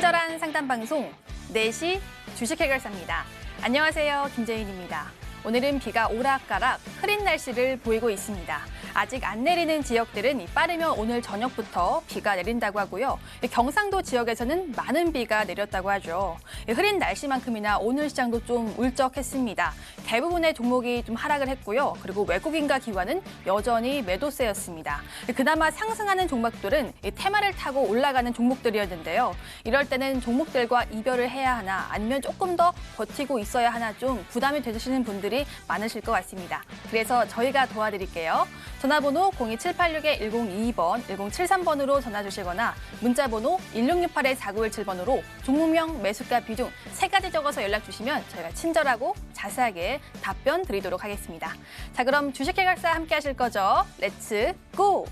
친절한 상담 방송 4시 주식 해결사입니다. 안녕하세요. 김재윤입니다. 오늘은 비가 오락가락 흐린 날씨를 보이고 있습니다. 아직 안 내리는 지역들은 빠르면 오늘 저녁부터 비가 내린다고 하고요. 경상도 지역에서는 많은 비가 내렸다고 하죠. 흐린 날씨만큼이나 오늘 시장도 좀 울적했습니다. 대부분의 종목이 좀 하락을 했고요. 그리고 외국인과 기관은 여전히 매도세였습니다. 그나마 상승하는 종목들은 테마를 타고 올라가는 종목들이었는데요. 이럴 때는 종목들과 이별을 해야 하나 아니면 조금 더 버티고 있어야 하나 좀 부담이 되시는 분들이 많으실 것 같습니다. 그래서 저희가 도와드릴게요. 전화번호 02786-1022번, 1073번으로 전화 주시거나 문자번호 1668-4917번으로 종목명, 매수가, 비중 3가지 적어서 연락 주시면 저희가 친절하고 자세하게 답변 드리도록 하겠습니다. 자, 그럼 주식 해결사 함께 하실 거죠? 렛츠 고!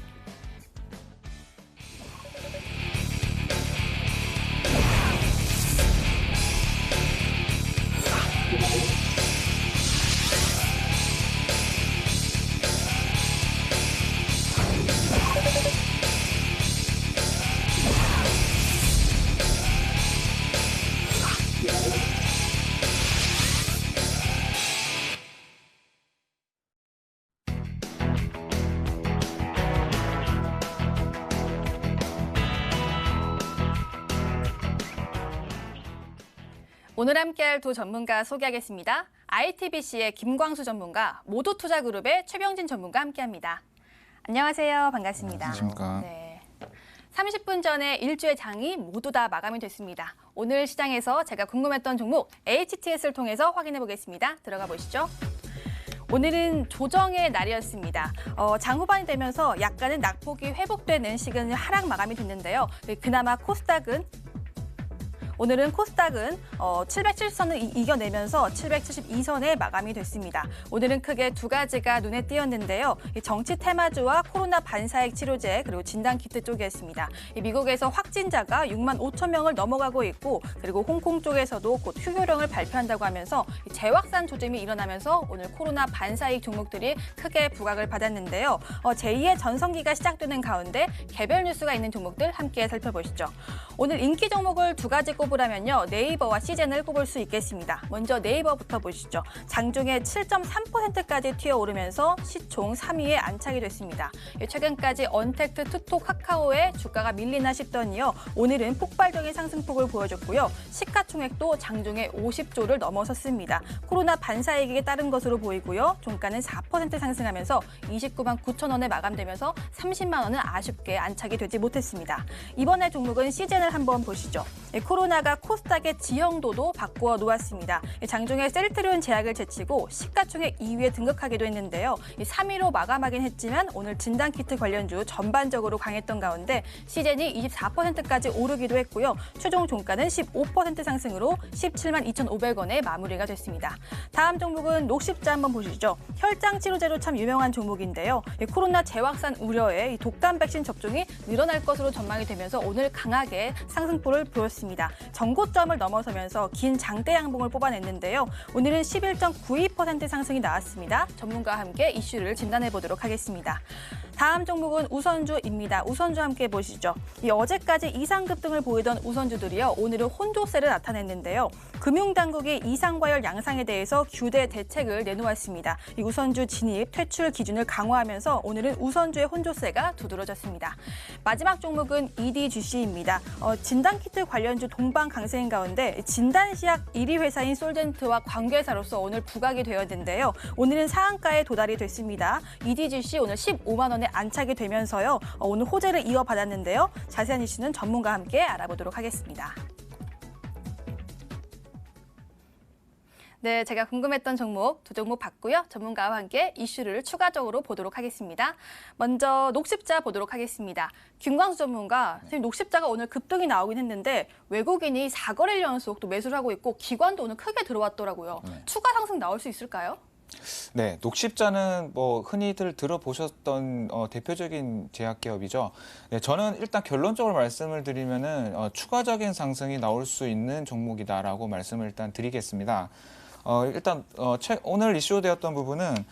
오늘 함께할 두 전문가 소개하겠습니다. ITBC의 김광수 전문가, 모두투자그룹의 최병진 전문가 함께합니다. 안녕하세요. 반갑습니다. 안녕하십니까. 네. 30분 전에 일주의 장이 모두 다 마감이 됐습니다. 오늘 시장에서 제가 궁금했던 종목 HTS를 통해서 확인해 보겠습니다. 들어가 보시죠. 오늘은 조정의 날이었습니다. 장 후반이 되면서 약간은 낙폭이 회복되는 시그널 하락 마감이 됐는데요. 그나마 오늘은 코스닥은 770선을 이겨내면서 772선에 마감이 됐습니다. 오늘은 크게 두 가지가 눈에 띄었는데요. 정치 테마주와 코로나 반사액 치료제 그리고 진단키트 쪽이었습니다. 미국에서 확진자가 6만 5천 명을 넘어가고 있고 그리고 홍콩 쪽에서도 곧 휴교령을 발표한다고 하면서 재확산 조짐이 일어나면서 오늘 코로나 반사익 종목들이 크게 부각을 받았는데요. 제2의 전성기가 시작되는 가운데 개별 뉴스가 있는 종목들 함께 살펴보시죠. 오늘 인기 종목을 두 가지 꼽으라면요. 네이버와 시젠을 꼽을 수 있겠습니다. 먼저 네이버부터 보시죠. 장중에 7.3%까지 튀어오르면서 시총 3위에 안착이 됐습니다. 최근까지 언택트, 투톡, 카카오의 주가가 밀리나 싶더니요. 오늘은 폭발적인 상승폭을 보여줬고요. 시가총액도 장중에 50조를 넘어섰습니다. 코로나 반사이익에 따른 것으로 보이고요. 종가는 4% 상승하면서 29만 9천 원에 마감되면서 30만 원은 아쉽게 안착이 되지 못했습니다. 이번에 종목은 시젠을 한번 보시죠. 코로나가 코스닥의 지형도도 바꾸어 놓았습니다. 장중에 셀트리온 제약을 제치고 시가총액 2위에 등극하기도 했는데요. 3위로 마감하긴 했지만 오늘 진단키트 관련주 전반적으로 강했던 가운데 시젠이 24%까지 오르기도 했고요. 최종 종가는 15% 상승으로 17만 2,500원에 마무리가 됐습니다. 다음 종목은 녹십자 한번 보시죠. 혈장 치료제로 참 유명한 종목인데요. 코로나 재확산 우려에 독감 백신 접종이 늘어날 것으로 전망이 되면서 오늘 강하게 상승폭을 보였습니다. 전고점을 넘어서면서 긴 장대 양봉을 뽑아냈는데요. 오늘은 11.92% 상승이 나왔습니다. 전문가와 함께 이슈를 진단해 보도록 하겠습니다. 다음 종목은 우선주입니다. 우선주 함께 보시죠. 어제까지 이상급등을 보이던 우선주들이요. 오늘은 혼조세를 나타냈는데요. 금융당국이 이상과열 양상에 대해서 규제 대책을 내놓았습니다. 이 우선주 진입, 퇴출 기준을 강화하면서 오늘은 우선주의 혼조세가 두드러졌습니다. 마지막 종목은 EDGC입니다. 진단키트 관련주 동반 강세인 가운데 진단시약 1위 회사인 솔젠트와 관계사로서 오늘 부각이 되었는데요. 오늘은 상한가에 도달이 됐습니다. EDGC 오늘 15만 원에 안착이 되면서요. 오늘 호재를 이어받았는데요. 자세한 이슈는 전문가와 함께 알아보도록 하겠습니다. 네, 제가 궁금했던 종목 두 종목 봤고요. 전문가와 함께 이슈를 추가적으로 보도록 하겠습니다. 먼저 녹십자 보도록 하겠습니다. 김광수 전문가, 선생님 녹십자가 오늘 급등이 나오긴 했는데 외국인이 4거래일 연속 또 매수를 하고 있고 기관도 오늘 크게 들어왔더라고요. 추가 상승 나올 수 있을까요? 네, 녹십자는 뭐 흔히들 들어보셨던 대표적인 제약기업이죠. 네, 저는 일단 결론적으로 말씀을 드리면은 추가적인 상승이 나올 수 있는 종목이다라고 말씀을 일단 드리겠습니다. 일단 오늘 이슈되었던 부분은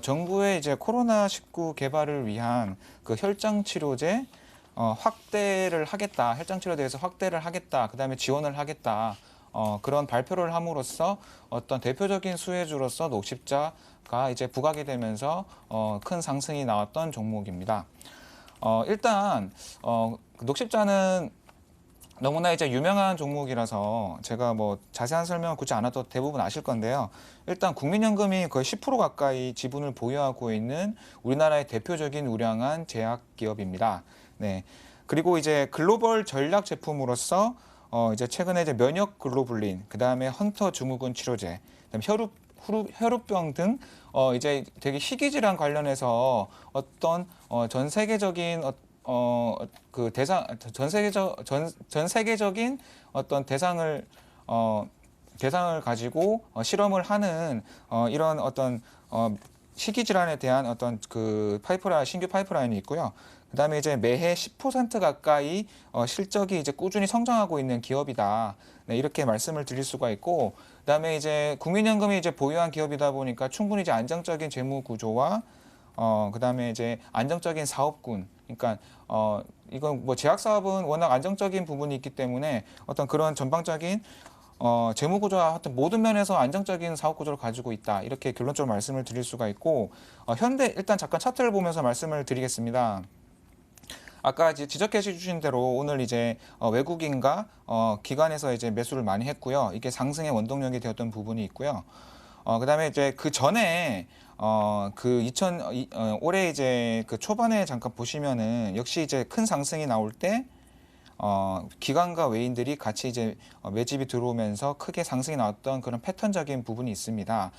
정부의 이제 코로나19 개발을 위한 그 혈장 치료제 확대를 하겠다, 혈장치료에 대해서 확대를 하겠다, 그다음에 지원을 하겠다. 그런 발표를 함으로써 어떤 대표적인 수혜주로서 녹십자가 이제 부각이 되면서 큰 상승이 나왔던 종목입니다. 일단 녹십자는 너무나 이제 유명한 종목이라서 제가 뭐 자세한 설명 굳이 안 해도 대부분 아실 건데요. 일단 국민연금이 거의 10% 가까이 지분을 보유하고 있는 우리나라의 대표적인 우량한 제약 기업입니다. 네. 그리고 이제 글로벌 전략 제품으로서 이제 최근에 이제 면역 글로불린, 그다음에 헌터 증후군 치료제, 그다음에 혈우병 등 이제 되게 희귀 질환 관련해서 어떤 전 세계적인 그 대상 전 세계적인 어떤 대상을 가지고 실험을 하는 이런 어떤 희귀 질환에 대한 어떤 그 신규 파이프라인이 있고요. 그다음에 이제 매해 10% 가까이 실적이 이제 꾸준히 성장하고 있는 기업이다. 네, 이렇게 말씀을 드릴 수가 있고, 그다음에 이제 국민연금이 이제 보유한 기업이다 보니까 충분히 이제 안정적인 재무 구조와 그다음에 이제 안정적인 사업군. 그러니까 이건 뭐 제약 사업은 워낙 안정적인 부분이 있기 때문에 어떤 그런 전방적인 재무 구조와 하여튼 모든 면에서 안정적인 사업 구조를 가지고 있다. 이렇게 결론적으로 말씀을 드릴 수가 있고, 현대 일단 잠깐 차트를 보면서 말씀을 드리겠습니다. 아까 이제 지적해 주신 대로 오늘 이제 외국인과 기관에서 이제 매수를 많이 했고요. 이게 상승의 원동력이 되었던 부분이 있고요. 그다음에 이제 그 전에 올해 이제 그 초반에 잠깐 보시면은 역시 이제 큰 상승이 나올 때 기관과 외인들이 같이 이제 매집이 들어오면서 크게 상승이 나왔던 그런 패턴적인 부분이 있습니다.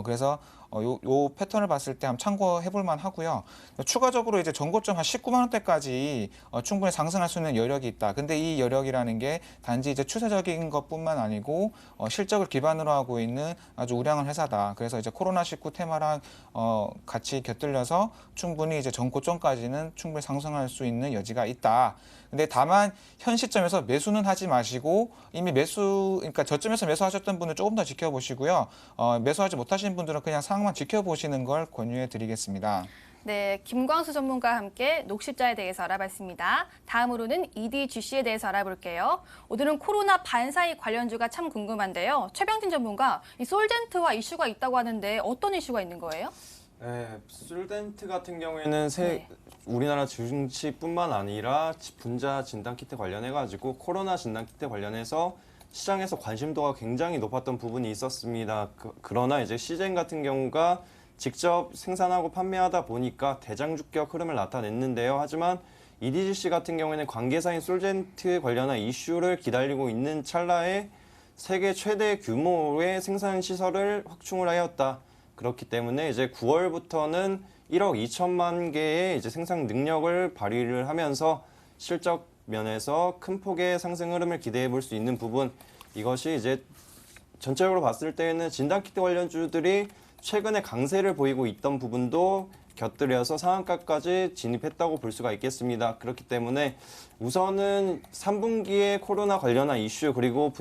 그래서 요 패턴을 봤을 때 한번 참고해 볼 만하고요. 추가적으로 이제 전고점 한 19만 원대까지 충분히 상승할 수 있는 여력이 있다. 근데 이 여력이라는 게 단지 이제 추세적인 것뿐만 아니고 실적을 기반으로 하고 있는 아주 우량한 회사다. 그래서 이제 코로나19 테마랑 같이 곁들여서 충분히 이제 전고점까지는 충분히 상승할 수 있는 여지가 있다. 근데 다만 현 시점에서 매수는 하지 마시고 이미 그러니까 저점에서 매수하셨던 분은 조금 더 지켜보시고요. 매수하지 못하신 분들은 그냥 상황만 지켜보시는 걸 권유해 드리겠습니다. 네, 김광수 전문가와 함께 녹십자에 대해서 알아봤습니다. 다음으로는 EDGC에 대해서 알아볼게요. 오늘은 코로나 반사익 관련주가 참 궁금한데요. 최병진 전문가, 이 솔젠트와 이슈가 있다고 하는데 어떤 이슈가 있는 거예요? 네, 솔덴트 같은 경우에는 네. 우리나라 증시뿐만 아니라 분자 진단키트 관련해가지고 코로나 진단키트 관련해서 시장에서 관심도가 굉장히 높았던 부분이 있었습니다. 그러나 이제 시젠 같은 경우가 직접 생산하고 판매하다 보니까 대장주격 흐름을 나타냈는데요. 하지만 EDGC 같은 경우에는 관계사인 솔젠트 관련한 이슈를 기다리고 있는 찰나에 세계 최대 규모의 생산 시설을 확충을 하였다. 그렇기 때문에 이제 9월부터는 1억 2천만 개의 이제 생산 능력을 발휘를 하면서 실적 면에서 큰 폭의 상승 흐름을 기대해 볼 수 있는 부분, 이것이 이제 전체적으로 봤을 때는 진단키트 관련주들이 최근에 강세를 보이고 있던 부분도 곁들여서 상한가까지 진입했다고 볼 수가 있겠습니다. 그렇기 때문에 우선은 3분기에 코로나 관련한 이슈 그리고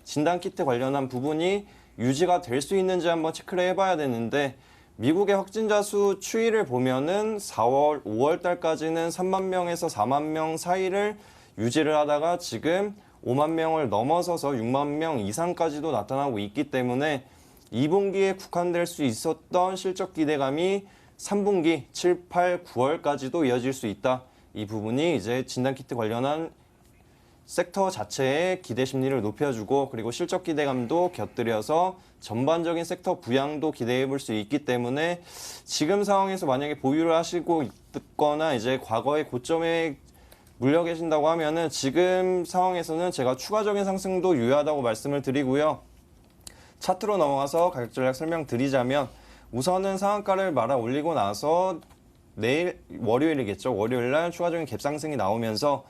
진단키트 관련한 부분이 유지가 될 수 있는지 한번 체크를 해봐야 되는데, 미국의 확진자 수 추이를 보면은 4월, 5월 달까지는 3만 명에서 4만 명 사이를 유지를 하다가 지금 5만 명을 넘어서서 6만 명 이상까지도 나타나고 있기 때문에 2분기에 국한될 수 있었던 실적 기대감이 3분기, 7, 8, 9월까지도 이어질 수 있다. 이 부분이 이제 진단키트 관련한 섹터 자체의 기대 심리를 높여주고, 그리고 실적 기대감도 곁들여서 전반적인 섹터 부양도 기대해 볼 수 있기 때문에 지금 상황에서 만약에 보유를 하시고 있거나 이제 과거의 고점에 물려 계신다고 하면은 지금 상황에서는 제가 추가적인 상승도 유효하다고 말씀을 드리고요. 차트로 넘어가서 가격 전략 설명드리자면, 우선은 상한가를 말아 올리고 나서 내일 월요일이겠죠. 월요일 날 추가적인 갭상승이 나오면서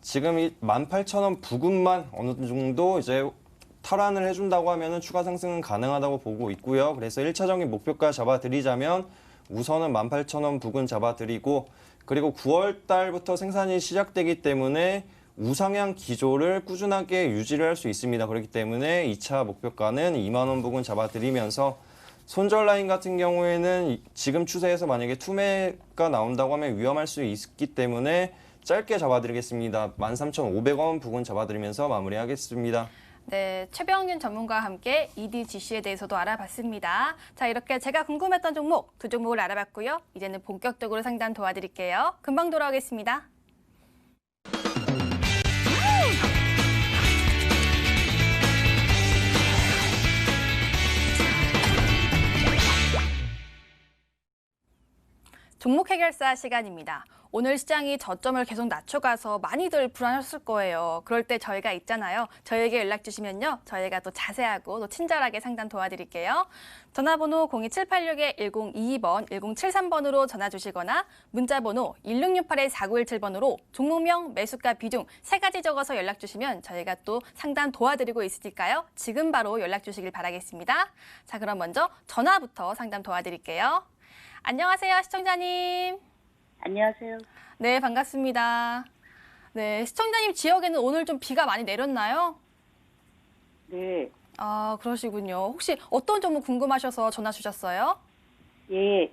지금 이 18,000원 부근만 어느 정도 이제 탈환을 해준다고 하면은 추가 상승은 가능하다고 보고 있고요. 그래서 1차적인 목표가 잡아드리자면 우선은 18,000원 부근 잡아드리고, 그리고 9월 달부터 생산이 시작되기 때문에 우상향 기조를 꾸준하게 유지를 할 수 있습니다. 그렇기 때문에 2차 목표가는 2만 원 부근 잡아드리면서, 손절 라인 같은 경우에는 지금 추세에서 만약에 투매가 나온다고 하면 위험할 수 있기 때문에 짧게 잡아드리겠습니다. 13,500원 부근 잡아드리면서 마무리하겠습니다. 네, 최병윤 전문가와 함께 EDGC에 대해서도 알아봤습니다. 자, 이렇게 제가 궁금했던 종목 두 종목을 알아봤고요. 이제는 본격적으로 상담 도와드릴게요. 금방 돌아오겠습니다. 종목 해결사 시간입니다. 오늘 시장이 저점을 계속 낮춰가서 많이들 불안하셨을 거예요. 그럴 때 저희가 있잖아요. 저희에게 연락 주시면요. 저희가 또 자세하고 또 친절하게 상담 도와드릴게요. 전화번호 02786-1022번, 1073번으로 전화 주시거나 문자번호 1668-4917번으로 종목명, 매수가, 비중 세 가지 적어서 연락 주시면 저희가 또 상담 도와드리고 있으니까요. 지금 바로 연락 주시길 바라겠습니다. 자, 그럼 먼저 전화부터 상담 도와드릴게요. 안녕하세요, 시청자님. 안녕하세요. 네, 반갑습니다. 네, 시청자님 지역에는 오늘 좀 비가 많이 내렸나요? 네. 아, 그러시군요. 혹시 어떤 종목 궁금하셔서 전화 주셨어요? 예.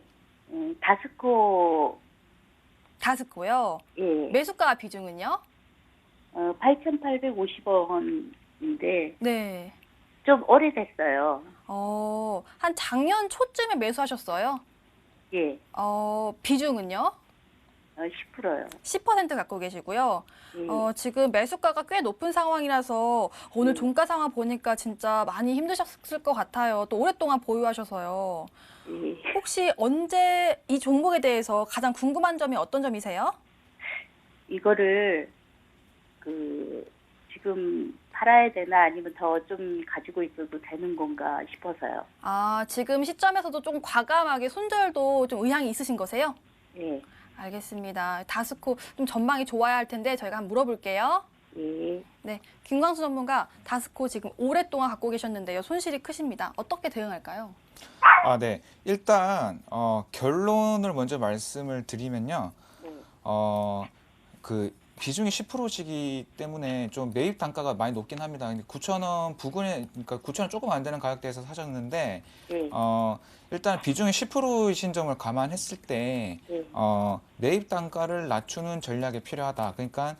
다스코, 다스코요. 예. 매수가 비중은요? 8,850원인데, 네. 좀 오래됐어요. 한 작년 초쯤에 매수하셨어요? 예. 비중은요? 10%요. 10% 갖고 계시고요. 예. 지금 매수가가 꽤 높은 상황이라서 오늘 종가 상황 보니까 진짜 많이 힘드셨을 것 같아요. 또 오랫동안 보유하셔서요. 예. 혹시 언제 이 종목에 대해서 가장 궁금한 점이 어떤 점이세요? 이거를, 지금 팔아야 되나 아니면 더 좀 가지고 있어도 되는 건가 싶어서요. 아, 지금 시점에서도 좀 과감하게 손절도 좀 의향이 있으신 거세요? 예. 알겠습니다. 다스코 좀 전망이 좋아야 할 텐데 저희가 한번 물어볼게요. 예. 네, 김광수 전문가 다스코 지금 오랫동안 갖고 계셨는데요. 손실이 크십니다. 어떻게 대응할까요? 아, 네. 일단 결론을 먼저 말씀을 드리면요. 네. 그 비중이 10%시기 때문에 좀 매입 단가가 많이 높긴 합니다. 근데 9,000원 부근에, 그러니까 9,000원 조금 안 되는 가격대에서 사셨는데, 예. 일단 비중이 10%이신 점을 감안했을 때, 예. 매입 단가를 낮추는 전략이 필요하다. 그러니까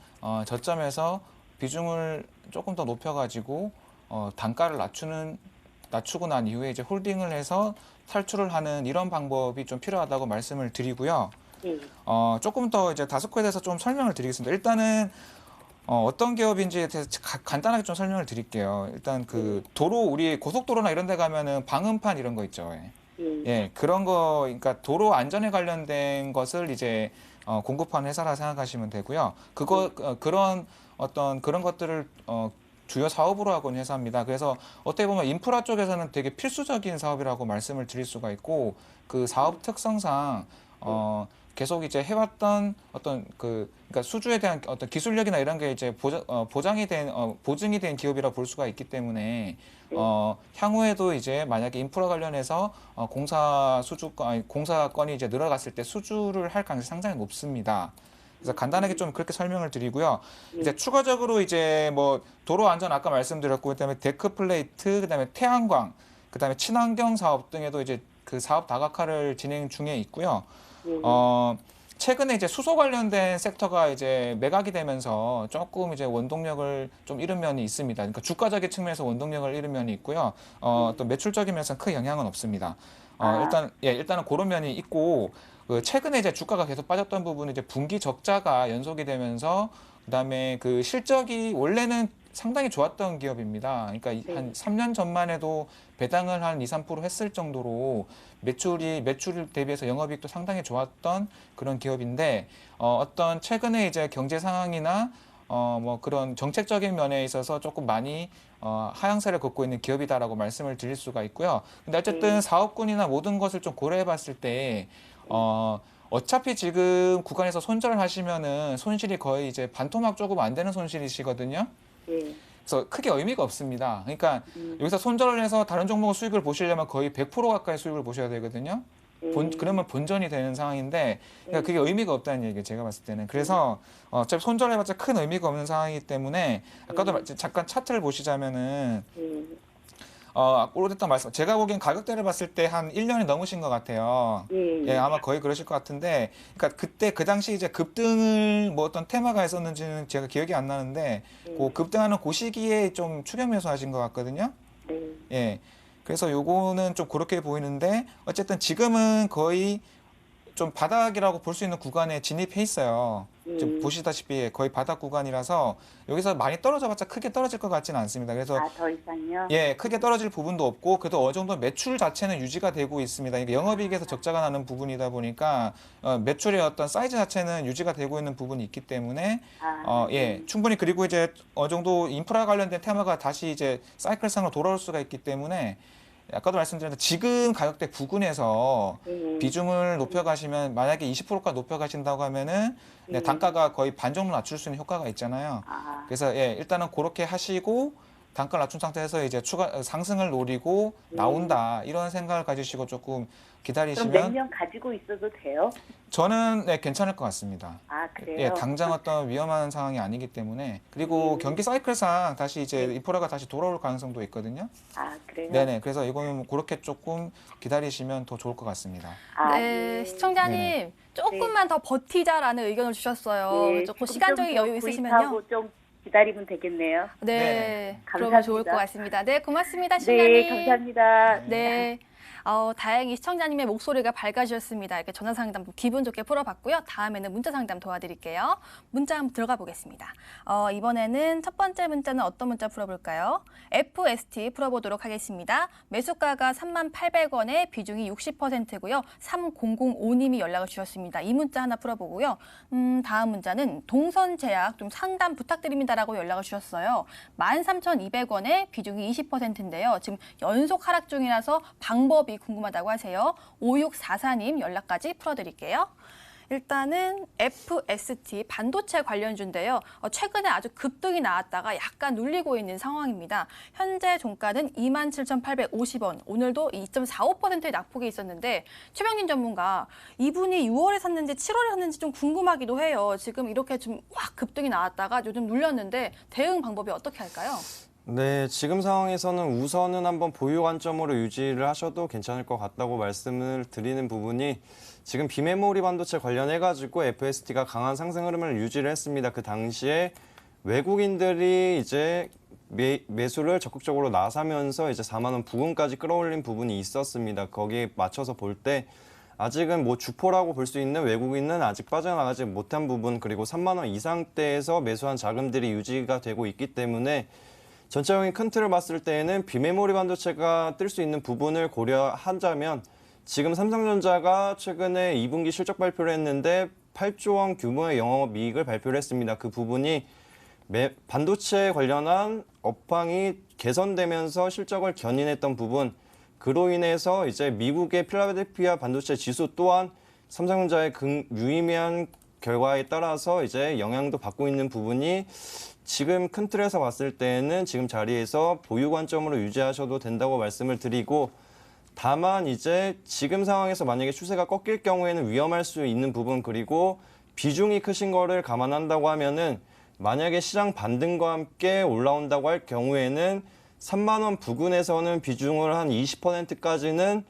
저점에서 비중을 조금 더 높여가지고 단가를 낮추고 난 이후에 이제 홀딩을 해서 탈출을 하는 이런 방법이 좀 필요하다고 말씀을 드리고요. 예. 조금 더 이제 다스코에 대해서 좀 설명을 드리겠습니다. 일단은 어떤 기업인지에 대해서 간단하게 좀 설명을 드릴게요. 일단 그 우리 고속도로나 이런 데 가면은 방음판 이런 거 있죠. 예. 예, 그런 거, 그러니까 도로 안전에 관련된 것을 이제 공급하는 회사라 생각하시면 되고요. 그런 것들을 주요 사업으로 하고 있는 회사입니다. 그래서 어떻게 보면 인프라 쪽에서는 되게 필수적인 사업이라고 말씀을 드릴 수가 있고, 그 사업 특성상 계속 이제 해왔던 그러니까 수주에 대한 어떤 기술력이나 이런 게 이제 보증이 된 기업이라 볼 수가 있기 때문에 향후에도 이제 만약에 인프라 관련해서 공사건이 이제 늘어갔을 때 수주를 할 가능성이 상당히 높습니다. 그래서 간단하게 좀 그렇게 설명을 드리고요. 이제 추가적으로 이제 뭐 도로 안전 아까 말씀드렸고, 그다음에 데크 플레이트, 그다음에 태양광, 그다음에 친환경 사업 등에도 이제 그 사업 다각화를 진행 중에 있고요. 최근에 이제 수소 관련된 섹터가 이제 매각이 되면서 조금 이제 원동력을 좀 잃은 면이 있습니다. 그러니까 주가적인 측면에서 원동력을 잃은 면이 있고요. 또 매출적인 면에서는 큰 영향은 없습니다. 일단은 그런 면이 있고, 최근에 이제 주가가 계속 빠졌던 부분은 이제 분기 적자가 연속이 되면서, 그다음에 그 실적이 원래는 상당히 좋았던 기업입니다. 그러니까 한 3년 전만 해도 배당을 한 2, 3% 했을 정도로 매출 대비해서 영업이익도 상당히 좋았던 그런 기업인데, 어떤 최근에 이제 경제 상황이나 뭐 그런 정책적인 면에 있어서 조금 많이 하향세를 걷고 있는 기업이다라고 말씀을 드릴 수가 있고요. 근데 어쨌든 사업군이나 모든 것을 좀 고려해 봤을 때 어차피 지금 구간에서 손절을 하시면은 손실이 거의 이제 반토막 조금 안 되는 손실이시거든요. 그래서 크게 의미가 없습니다. 그러니까 여기서 손절을 해서 다른 종목의 수익을 보시려면 거의 100% 가까이 수익을 보셔야 되거든요. 그러면 본전이 되는 상황인데, 그러니까 그게 의미가 없다는 얘기예요, 제가 봤을 때는. 그래서 어차피 손절해봤자 큰 의미가 없는 상황이기 때문에, 아까도 잠깐 차트를 보시자면은 오래됐던 말씀. 제가 보기엔 가격대를 봤을 때 한 1년이 넘으신 것 같아요. 예, 예, 아마 거의 그러실 것 같은데, 그러니까 그때 그 당시 이제 급등을 뭐 어떤 테마가 있었는지는 제가 기억이 안 나는데, 그 급등하는 그 시기에 좀 추격 매수하신 것 같거든요. 네. 예. 그래서 요거는 좀 그렇게 보이는데, 어쨌든 지금은 거의 좀 바닥이라고 볼 수 있는 구간에 진입해 있어요. 지금 보시다시피 거의 바닥 구간이라서 여기서 많이 떨어져봤자 크게 떨어질 것 같지는 않습니다. 그래서 아, 더 이상요? 예, 크게 떨어질 부분도 없고 그래도 어느 정도 매출 자체는 유지가 되고 있습니다. 이게 영업이익에서 적자가 나는 부분이다 보니까 매출의 어떤 사이즈 자체는 유지가 되고 있는 부분이 있기 때문에 예, 충분히 그리고 이제 어느 정도 인프라 관련된 테마가 다시 이제 사이클상으로 돌아올 수가 있기 때문에 아까도 말씀드렸는데 지금 가격대 부근에서 비중을 높여가시면 만약에 20%가 높여가신다고 하면은 네, 단가가 거의 반 정도 낮출 수 있는 효과가 있잖아요. 그래서 예, 일단은 그렇게 하시고 단가를 낮춘 상태에서 이제 추가 상승을 노리고 나온다 이런 생각을 가지시고 조금 그럼 몇 기다리시면 년 가지고 있어도 돼요? 저는 네, 괜찮을 것 같습니다. 아, 그래요? 예, 당장 어떤 위험한 상황이 아니기 때문에 그리고 경기 사이클상 다시 이제 인프라가 다시 돌아올 가능성도 있거든요. 아, 그래요? 네네. 그래서 이거는 그렇게 조금 기다리시면 더 좋을 것 같습니다. 아, 네, 예. 시청자님 네네. 조금만 더 버티자라는 의견을 주셨어요. 네, 조금 조금 시간적인 더 여유 있으시면요. 구입하고 좀 기다리면 되겠네요. 네, 네. 그러면 좋을 것 감사합니다. 같습니다. 네, 고맙습니다, 시청자님. 네, 감사합니다. 네. 다행히 시청자님의 목소리가 밝아지셨습니다. 이렇게 전화 상담 기분 좋게 풀어봤고요. 다음에는 문자 상담 도와드릴게요. 문자 한번 들어가 보겠습니다. 이번에는 첫 번째 문자는 어떤 문자 풀어볼까요? FST 풀어보도록 하겠습니다. 매수가가 38,800원에 비중이 60%고요. 3005님이 연락을 주셨습니다. 이 문자 하나 풀어보고요. 다음 문자는 동선제약 좀 상담 부탁드립니다라고 연락을 주셨어요. 13,200원에 비중이 20%인데요. 지금 연속 하락 중이라서 방법이 궁금하다고 하세요. 5644님 연락까지 풀어드릴게요. 일단은 FST 반도체 관련주인데요. 최근에 아주 급등이 나왔다가 약간 눌리고 있는 상황입니다. 현재 종가는 27,850원. 오늘도 2.45%의 낙폭이 있었는데 최병진 전문가 이분이 6월에 샀는지 7월에 샀는지 좀 궁금하기도 해요. 지금 이렇게 좀 확 급등이 나왔다가 요즘 눌렸는데 대응 방법이 어떻게 할까요? 네, 지금 상황에서는 우선은 한번 보유 관점으로 유지를 하셔도 괜찮을 것 같다고 말씀을 드리는 부분이 지금 비메모리 반도체 관련해가지고 FST가 강한 상승 흐름을 유지를 했습니다. 그 당시에 외국인들이 이제 매수를 적극적으로 나서면서 이제 4만 원 부근까지 끌어올린 부분이 있었습니다. 거기에 맞춰서 볼 때 아직은 뭐 주포라고 볼 수 있는 외국인은 아직 빠져나가지 못한 부분 그리고 3만 원 이상대에서 매수한 자금들이 유지가 되고 있기 때문에 전체적인 큰 틀을 봤을 때에는 비메모리 반도체가 뜰 수 있는 부분을 고려하자면 지금 삼성전자가 최근에 2분기 실적 발표를 했는데 8조 원 규모의 영업이익을 발표를 했습니다. 그 부분이 반도체 관련한 업황이 개선되면서 실적을 견인했던 부분 그로 인해서 이제 미국의 필라델피아 반도체 지수 또한 삼성전자의 유의미한 결과에 따라서 이제 영향도 받고 있는 부분이 지금 큰 틀에서 봤을 때는 지금 자리에서 보유 관점으로 유지하셔도 된다고 말씀을 드리고 다만 이제 지금 상황에서 만약에 추세가 꺾일 경우에는 위험할 수 있는 부분 그리고 비중이 크신 거를 감안한다고 하면은 만약에 시장 반등과 함께 올라온다고 할 경우에는 3만 원 부근에서는 비중을 한 20%까지는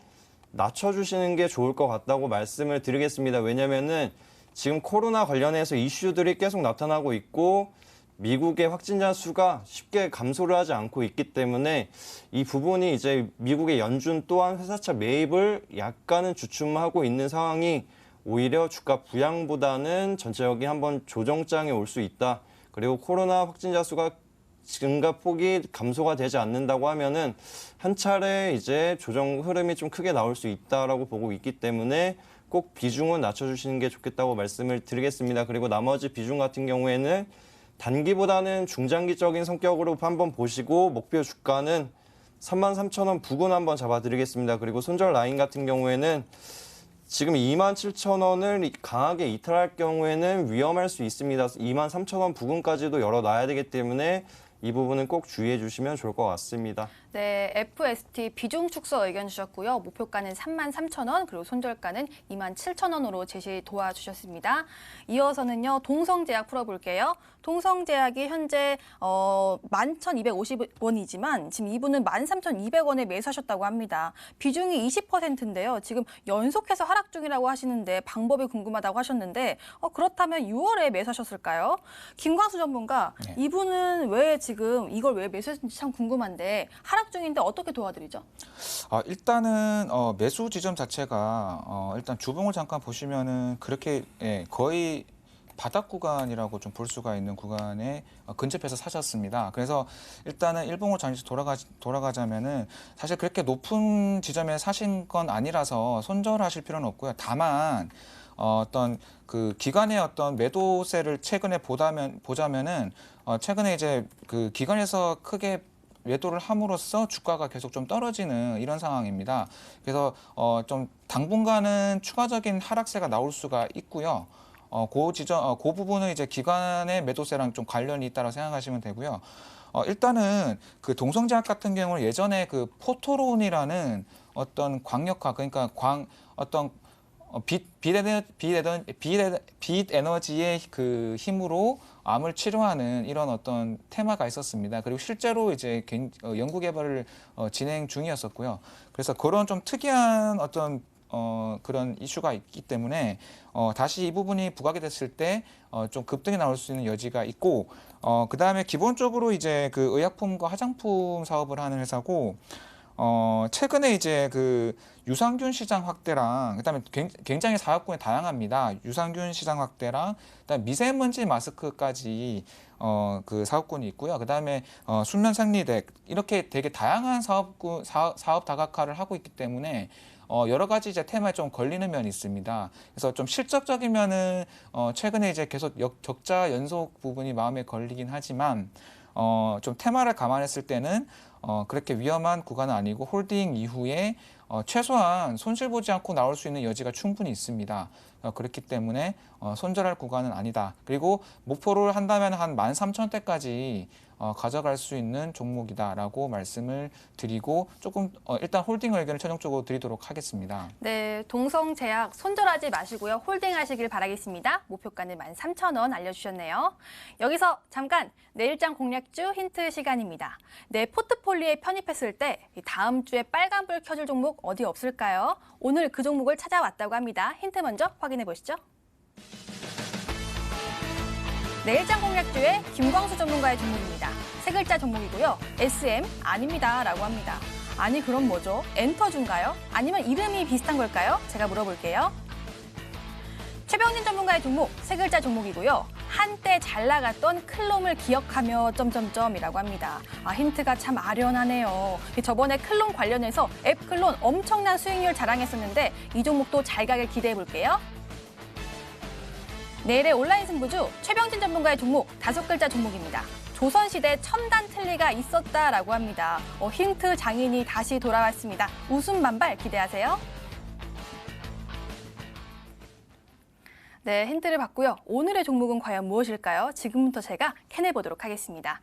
낮춰주시는 게 좋을 것 같다고 말씀을 드리겠습니다. 왜냐면은 지금 코로나 관련해서 이슈들이 계속 나타나고 있고 미국의 확진자 수가 쉽게 감소를 하지 않고 있기 때문에 이 부분이 이제 미국의 연준 또한 회사차 매입을 약간은 주춤하고 있는 상황이 오히려 주가 부양보다는 전체적인 한번 조정장에 올 수 있다. 그리고 코로나 확진자 수가 증가폭이 감소가 되지 않는다고 하면은 한 차례 이제 조정 흐름이 좀 크게 나올 수 있다라고 보고 있기 때문에 꼭 비중은 낮춰주시는 게 좋겠다고 말씀을 드리겠습니다. 그리고 나머지 비중 같은 경우에는 단기보다는 중장기적인 성격으로 한번 보시고 목표 주가는 33,000원 부근 한번 잡아드리겠습니다. 그리고 손절 라인 같은 경우에는 지금 27,000원을 강하게 이탈할 경우에는 위험할 수 있습니다. 23,000원 부근까지도 열어놔야 되기 때문에 이 부분은 꼭 주의해 주시면 좋을 것 같습니다. 네, FST 비중 축소 의견 주셨고요. 목표가는 33,000원, 그리고 손절가는 27,000원으로 제시 도와주셨습니다. 이어서는요, 동성제약 풀어볼게요. 동성제약이 현재 11,250원이지만 지금 이분은 13,200원에 매수하셨다고 합니다. 비중이 20%인데요. 지금 연속해서 하락 중이라고 하시는데 방법이 궁금하다고 하셨는데 그렇다면 6월에 매수하셨을까요? 김광수 전문가, 네. 이분은 왜 지금 이걸 왜 매수했는지 참 궁금한데 하락 중인데 어떻게 도와드리죠? 일단은 매수 지점 자체가 일단 주봉을 잠깐 보시면은 그렇게 거의 바닥 구간이라고 좀 볼 수가 있는 구간에 근접해서 사셨습니다. 그래서 일단은 일봉으로 잠시 돌아가자면은 사실 그렇게 높은 지점에 사신 건 아니라서 손절하실 필요는 없고요. 다만 어떤 그 기관의 어떤 매도세를 최근에 보자면은 최근에 이제 그 기관에서 크게 매도를 함으로써 주가가 계속 좀 떨어지는 이런 상황입니다. 그래서 좀 당분간은 추가적인 하락세가 나올 수가 있고요. 그 부분은 이제 기관의 매도세랑 좀 관련이 있다고 생각하시면 되고요. 일단은 그 동성제약 같은 경우는 예전에 그 포토론이라는 어떤 광역화, 그러니까 빛 에너지의 그 힘으로 암을 치료하는 이런 어떤 테마가 있었습니다. 그리고 실제로 이제 연구 개발을 진행 중이었었고요. 그래서 그런 좀 특이한 어떤 그런 이슈가 있기 때문에 다시 이 부분이 부각이 됐을 때 좀 급등이 나올 수 있는 여지가 있고 그다음에 기본적으로 이제 그 의약품과 화장품 사업을 하는 회사고 최근에 이제 그 유산균 시장 확대랑 그다음에 굉장히 사업군이 다양합니다. 유산균 시장 확대랑 그다음에 미세먼지 마스크까지 그 사업군이 있고요. 그다음에 수면 생리대 이렇게 되게 다양한 사업 다각화를 하고 있기 때문에 여러 가지 이제 테마에 좀 걸리는 면이 있습니다. 그래서 좀 실적적이면은 최근에 이제 계속 적자 연속 부분이 마음에 걸리긴 하지만 좀 테마를 감안했을 때는 그렇게 위험한 구간은 아니고 홀딩 이후에 최소한 손실 보지 않고 나올 수 있는 여지가 충분히 있습니다. 그렇기 때문에 손절할 구간은 아니다. 그리고 목표를 한다면 한 13,000원대까지 가져갈 수 있는 종목이다라고 말씀을 드리고 조금 일단 홀딩 의견을 최종적으로 드리도록 하겠습니다. 네, 동성제약 손절하지 마시고요. 홀딩하시길 바라겠습니다. 목표가는 13,000원 알려주셨네요. 여기서 잠깐 내일장 공략주 힌트 시간입니다. 내 포트폴리오에 편입했을 때 다음 주에 빨간불 켜줄 종목 어디 없을까요? 오늘 그 종목을 찾아왔다고 합니다. 힌트 먼저 확인해 보시죠. 내일장 공략주의 김광수 전문가의 종목입니다. 세 글자 종목이고요. SM 아닙니다 라고 합니다. 아니 그럼 뭐죠? 엔터주인가요? 아니면 이름이 비슷한 걸까요? 제가 물어볼게요. 최병진 전문가의 종목, 세 글자 종목이고요. 한때 잘 나갔던 클롬을 기억하며 점점점이라고 합니다. 힌트가 참 아련하네요. 저번에 클론 관련해서 앱 클론 엄청난 수익률 자랑했었는데 이 종목도 잘 가길 기대해 볼게요. 내일의 온라인 승부주 최병진 전문가의 종목, 다섯 글자 종목입니다. 조선시대 첨단 틀니가 있었다라고 합니다. 힌트 장인이 다시 돌아왔습니다. 웃음 만발 기대하세요. 네, 힌트를 받고요. 오늘의 종목은 과연 무엇일까요? 지금부터 제가 캐내보도록 하겠습니다.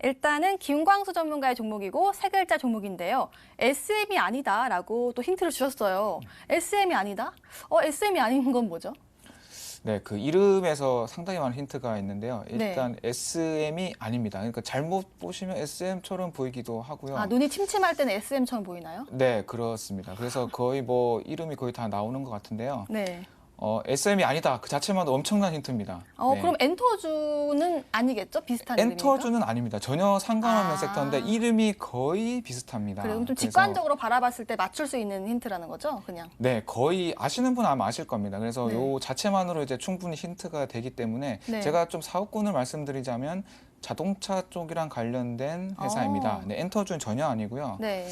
일단은 김광수 전문가의 종목이고 세 글자 종목인데요. SM이 아니다라고 또 힌트를 주셨어요. SM이 아니다? SM이 아닌 건 뭐죠? 네, 그 이름에서 상당히 많은 힌트가 있는데요. 일단 네. SM이 아닙니다. 그러니까 잘못 보시면 SM처럼 보이기도 하고요. 눈이 침침할 때는 SM처럼 보이나요? 네, 그렇습니다. 그래서 거의 뭐 이름이 거의 다 나오는 것 같은데요. 네. SM이 아니다. 그 자체만도 엄청난 힌트입니다. 네. 그럼 엔터주는 아니겠죠? 비슷한 이름이니까? 엔터주는 아닙니다. 전혀 상관없는 아. 섹터인데 이름이 거의 비슷합니다. 그래요. 좀 그래서 직관적으로 바라봤을 때 맞출 수 있는 힌트라는 거죠? 그냥. 네, 거의 아시는 분 아마 아실 겁니다. 그래서 네. 요 자체만으로 이제 충분히 힌트가 되기 때문에 네. 제가 좀 사업군을 말씀드리자면 자동차 쪽이랑 관련된 회사입니다. 네, 엔터주는 전혀 아니고요. 네.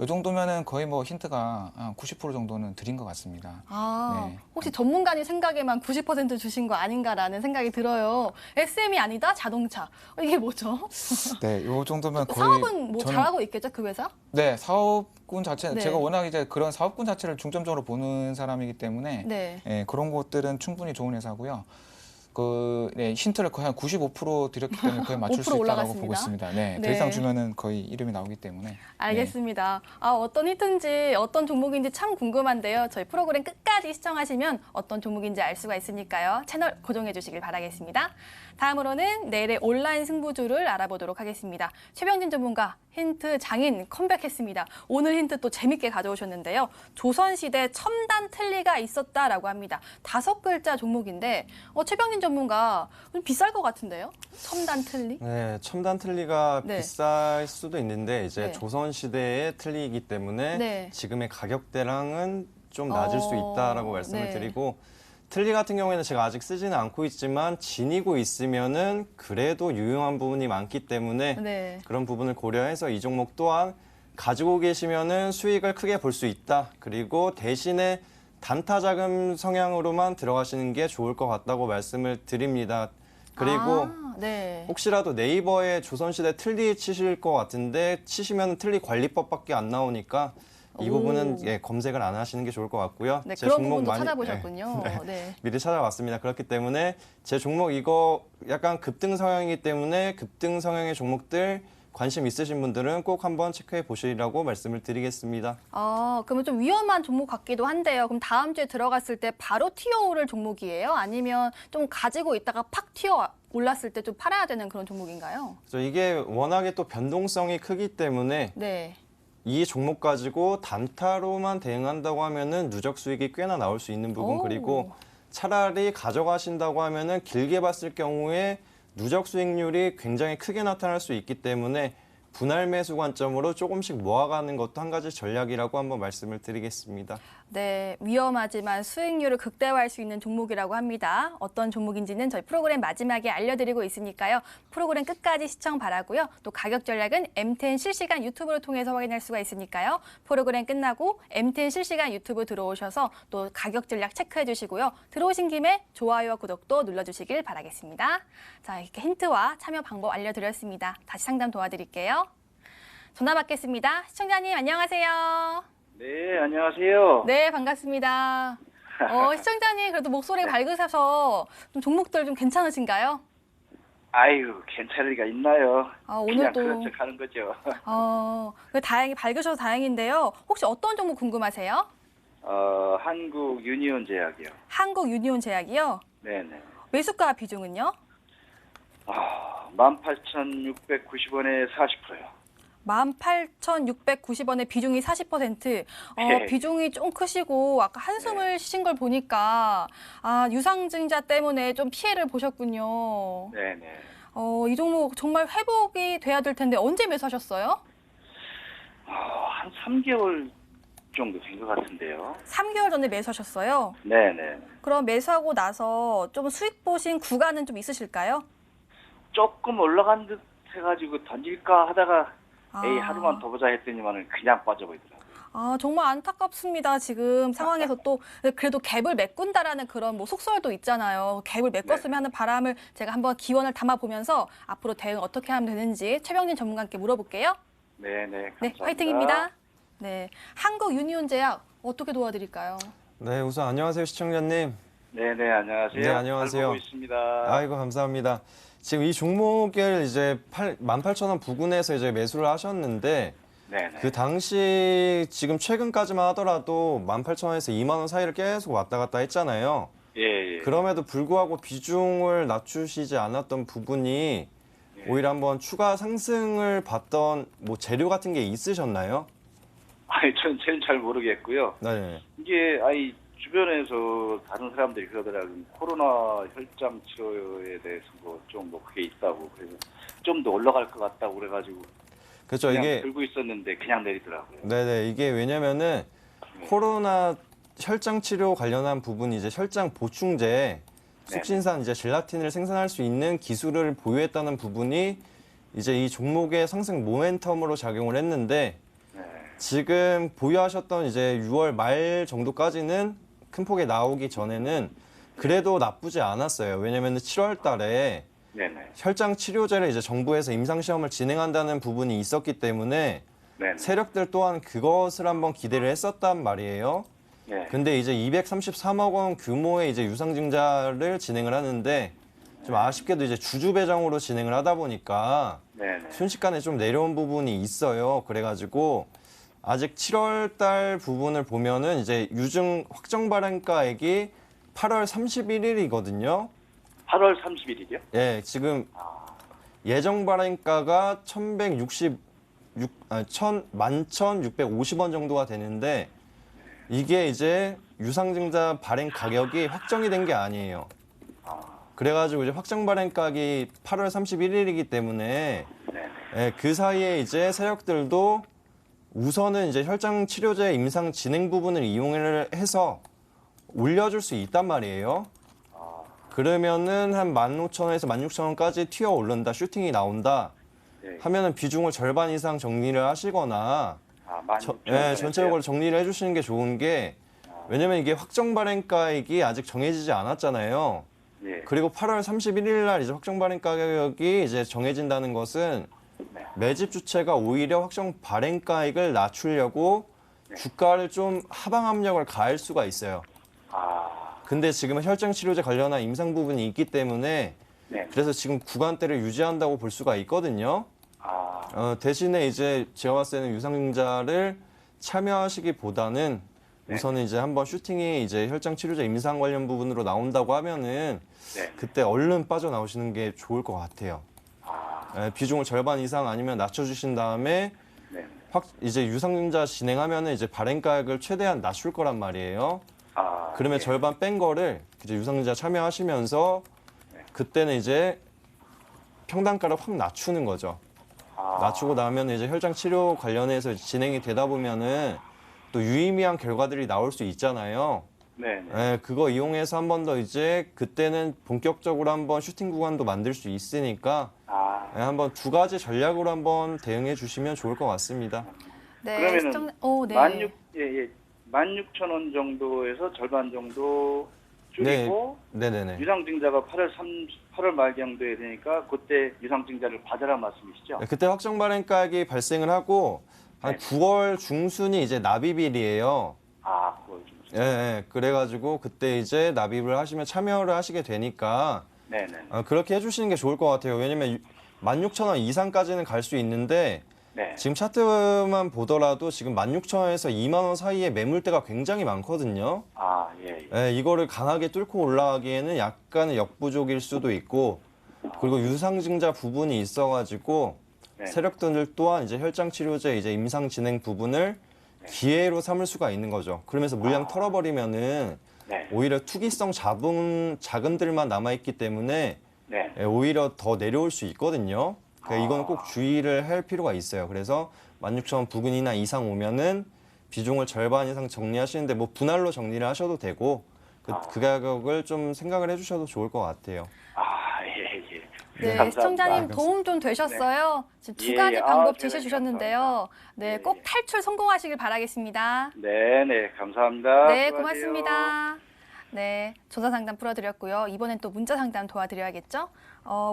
이 정도면은 거의 뭐 힌트가 한 90% 정도는 드린 것 같습니다. 네. 혹시 전문가님 생각에만 90% 주신 거 아닌가라는 생각이 들어요. SM이 아니다? 자동차. 이게 뭐죠? 네, 이 정도면 거의 사업은 뭐 저는- 잘하고 있겠죠, 그 회사? 네, 사업군 자체 네. 제가 워낙 이제 그런 사업군 자체를 중점적으로 보는 사람이기 때문에 네. 그런 것들은 충분히 좋은 회사고요. 네, 힌트를 거의 한 95% 드렸기 때문에 거의 맞출 수 5% 있다고 올라갔습니다. 보고 있습니다. 네, 네. 더 이상 주면은 거의 이름이 나오기 때문에. 알겠습니다. 어떤 힌트인지 어떤 종목인지 참 궁금한데요. 저희 프로그램 끝까지 시청하시면 어떤 종목인지 알 수가 있으니까요. 채널 고정해 주시길 바라겠습니다. 다음으로는 내일의 온라인 승부주를 알아보도록 하겠습니다. 최병진 전문가 힌트 장인 컴백했습니다. 오늘 힌트 또 재밌게 가져오셨는데요. 조선시대 첨단 틀니가 있었다라고 합니다. 5글자 종목인데 최병진 전문가 좀 비쌀 것 같은데요? 첨단 틀니? 네, 첨단 틀니가 네. 비쌀 수도 있는데 이제 네. 조선 시대의 틀니이기 때문에 네. 지금의 가격대랑은 좀 낮을 수 있다라고 말씀을 네. 드리고 틀니 같은 경우에는 제가 아직 쓰지는 않고 있지만 지니고 있으면은 그래도 유용한 부분이 많기 때문에 네. 그런 부분을 고려해서 이 종목 또한 가지고 계시면은 수익을 크게 볼 수 있다. 그리고 대신에 단타 자금 성향으로만 들어가시는 게 좋을 것 같다고 말씀을 드립니다. 그리고 네. 혹시라도 네이버에 조선시대 틀니 치실 것 같은데 치시면 틀니 관리법밖에 안 나오니까 이 오. 부분은 검색을 안 하시는 게 좋을 것 같고요. 네, 제 그런 종목 부분도 찾아보셨군요. 네. 미리 찾아왔습니다. 그렇기 때문에 제 종목 이거 약간 급등 성향이기 때문에 급등 성향의 종목들 관심 있으신 분들은 꼭 한번 체크해 보시라고 말씀을 드리겠습니다. 그러면 좀 위험한 종목 같기도 한데요. 그럼 다음 주에 들어갔을 때 바로 튀어오를 종목이에요? 아니면 좀 가지고 있다가 팍 튀어 올랐을 때 좀 팔아야 되는 그런 종목인가요? 그래서 이게 워낙에 또 변동성이 크기 때문에 네. 이 종목 가지고 단타로만 대응한다고 하면은 누적 수익이 꽤나 나올 수 있는 부분 오. 그리고 차라리 가져가신다고 하면은 길게 봤을 경우에 누적 수익률이 굉장히 크게 나타날 수 있기 때문에 분할 매수 관점으로 조금씩 모아가는 것도 한 가지 전략이라고 한번 말씀을 드리겠습니다. 네, 위험하지만 수익률을 극대화할 수 있는 종목이라고 합니다. 어떤 종목인지는 저희 프로그램 마지막에 알려드리고 있으니까요. 프로그램 끝까지 시청 바라고요. 또 가격 전략은 MTN 실시간 유튜브를 통해서 확인할 수가 있으니까요. 프로그램 끝나고 MTN 실시간 유튜브 들어오셔서 또 가격 전략 체크해 주시고요. 들어오신 김에 좋아요와 구독도 눌러주시길 바라겠습니다. 자, 이렇게 힌트와 참여 방법 알려드렸습니다. 다시 상담 도와드릴게요. 전화 받겠습니다. 시청자님 안녕하세요. 네, 안녕하세요. 네, 반갑습니다. 시청자님 그래도 목소리 밝으셔서 좀 종목들 좀 괜찮으신가요? 아유, 괜찮을 리가 있나요? 그냥 오늘도 그런 척 하는 거죠. 다행히 밝으셔서 다행인데요. 혹시 어떤 종목 궁금하세요? 한국 유니온 제약이요. 한국 유니온 제약이요? 네네. 매수가 비중은요? 18,690원에 40%요. 18,690원의 비중이 40%. 네. 비중이 좀 크시고 아까 한숨을 쉬신 걸 보니까 유상증자 때문에 좀 피해를 보셨군요. 네네. 이 종목 정말 회복이 돼야 될 텐데 언제 매수하셨어요? 한 3개월 정도 된 것 같은데요. 3개월 전에 매수하셨어요. 네네. 그럼 매수하고 나서 좀 수익 보신 구간은 좀 있으실까요? 조금 올라간 듯 해가지고 던질까 하다가 에이, 아. 하루만 더 보자 했더니만은 그냥 빠져버리더라고요. 정말 안타깝습니다. 지금 상황에서 또 그래도 갭을 메꾼다라는 그런 뭐 속설도 있잖아요. 갭을 메꿨으면 하는 바람을 제가 한번 기원을 담아보면서 앞으로 대응 어떻게 하면 되는지 최병진 전문가께 물어볼게요. 네네. 네, 감사합니다. 화이팅입니다. 네, 한국 유니온 제약 어떻게 도와드릴까요? 네, 우선 안녕하세요 시청자님. 네네, 안녕하세요. 네, 안녕하세요. 잘 보고 있습니다. 아이고 감사합니다. 지금 이 종목을 이제 18,000원 부근에서 이제 매수를 하셨는데 네네. 그 당시 지금 최근까지만 하더라도 18,000원에서 2만 원 사이를 계속 왔다 갔다 했잖아요. 예. 그럼에도 불구하고 비중을 낮추시지 않았던 부분이 예. 오히려 한번 추가 상승을 받던 뭐 재료 같은 게 있으셨나요? 저는 잘 모르겠고요. 네. 이게 주변에서 다른 사람들이 그러더라고요. 코로나 혈장 치료에 대해서 좀 그게 있다고 그래서 좀 더 올라갈 것 같다고 그래가지고 그렇죠. 그냥 이게 들고 있었는데 그냥 내리더라고요. 네네 이게 왜냐면은 코로나 혈장 치료 관련한 부분이 이제 혈장 보충제 숙신산 이제 젤라틴을 생산할 수 있는 기술을 보유했다는 부분이 이제 이 종목의 상승 모멘텀으로 작용을 했는데 네. 지금 보유하셨던 이제 6월 말 정도까지는 큰 폭에 나오기 전에는 그래도 나쁘지 않았어요. 왜냐면은 7월 달에 네네. 혈장 치료제를 이제 정부에서 임상 시험을 진행한다는 부분이 있었기 때문에 네네. 세력들 또한 그것을 한번 기대를 했었단 말이에요. 네. 근데 이제 233억 원 규모의 이제 유상증자를 진행을 하는데 좀 아쉽게도 이제 주주 배정으로 진행을 하다 보니까 네네. 순식간에 좀 내려온 부분이 있어요. 그래가지고 아직 7월 달 부분을 보면은 이제 유증 확정 발행가액이 8월 31일이거든요. 8월 30일이요? 예, 지금 예정 발행가가 11,650원 정도가 되는데 이게 이제 유상증자 발행 가격이 확정이 된 게 아니에요. 그래가지고 이제 확정 발행가격이 8월 31일이기 때문에 네네. 예, 그 사이에 이제 세력들도 우선은 이제 혈장 치료제 임상 진행 부분을 이용을 해서 올려줄 수 있단 말이에요. 그러면은 한 15,000원에서 16,000원까지 튀어 오른다, 슈팅이 나온다 네. 하면은 비중을 절반 이상 정리를 하시거나 전체적으로 정리를 해주시는 게 좋은 게 왜냐면 이게 확정 발행가액이 아직 정해지지 않았잖아요. 예. 그리고 8월 31일 날 이제 확정 발행 가격이 이제 정해진다는 것은 네. 매집 주체가 오히려 확정 발행가액을 낮추려고 주가를 좀 하방 압력을 가할 수가 있어요. 근데 지금은 혈장 치료제 관련한 임상 부분이 있기 때문에 네. 그래서 지금 구간대를 유지한다고 볼 수가 있거든요. 대신에 이제 제가 봤을 때는 유상증자를 참여하시기보다는 우선은 이제 한번 슈팅이 이제 혈장 치료제 임상 관련 부분으로 나온다고 하면은 네. 그때 얼른 빠져나오시는 게 좋을 것 같아요. 비중을 절반 이상 아니면 낮춰주신 다음에 네. 이제 유상증자 진행하면은 이제 발행가액을 최대한 낮출 거란 말이에요. 그러면 예. 절반 뺀 거를 이제 유상증자 참여하시면서 그때는 이제 평단가를 확 낮추는 거죠. 낮추고 나면 이제 혈장 치료 관련해서 진행이 되다 보면은 또 유의미한 결과들이 나올 수 있잖아요. 네네. 예, 그거 이용해서 한 번 더 이제 그때는 본격적으로 한번 슈팅 구간도 만들 수 있으니까 한번 두 가지 전략으로 한번 대응해 주시면 좋을 것 같습니다. 네, 그러면은 네. 16,000원 정도에서 절반 정도 줄이고 네네네. 유상증자가 8월 말경도에 되니까 그때 유상증자를 받으라 말씀이시죠? 네, 그때 확정 발행가액이 발생을 하고 한 네. 9월 중순이 이제 납입일이에요. 그걸 좀. 예, 예. 그래가지고 그때 이제 납입을 하시면 참여를 하시게 되니까 네네. 그렇게 해주시는 게 좋을 것 같아요. 왜냐면 16,000원 이상까지는 갈 수 있는데 네. 지금 차트만 보더라도 지금 16,000원에서 2만 원 사이에 매물대가 굉장히 많거든요. 예. 예, 이거를 강하게 뚫고 올라가기에는 약간의 역부족일 수도 있고 그리고 유상증자 부분이 있어가지고 네. 세력들 또한 이제 혈장 치료제 이제 임상 진행 부분을 기회로 삼을 수가 있는 거죠. 그러면서 물량 털어버리면은 네. 오히려 투기성 자금들만 남아있기 때문에 네. 오히려 더 내려올 수 있거든요. 그러니까 이거는 꼭 주의를 할 필요가 있어요. 그래서 16,000원 부근이나 이상 오면은 비중을 절반 이상 정리하시는데 뭐 분할로 정리를 하셔도 되고 그 가격을 좀 생각을 해주셔도 좋을 것 같아요. 예. 네, 감사합니다. 시청자님 도움 좀 되셨어요? 지금 두 예, 가지 예. 방법 네네, 제시해 주셨는데요. 네, 꼭 탈출 성공하시길 바라겠습니다. 네네. 감사합니다. 네, 수고하세요. 고맙습니다. 네, 조사 상담 풀어드렸고요. 이번엔 또 문자 상담 도와드려야겠죠?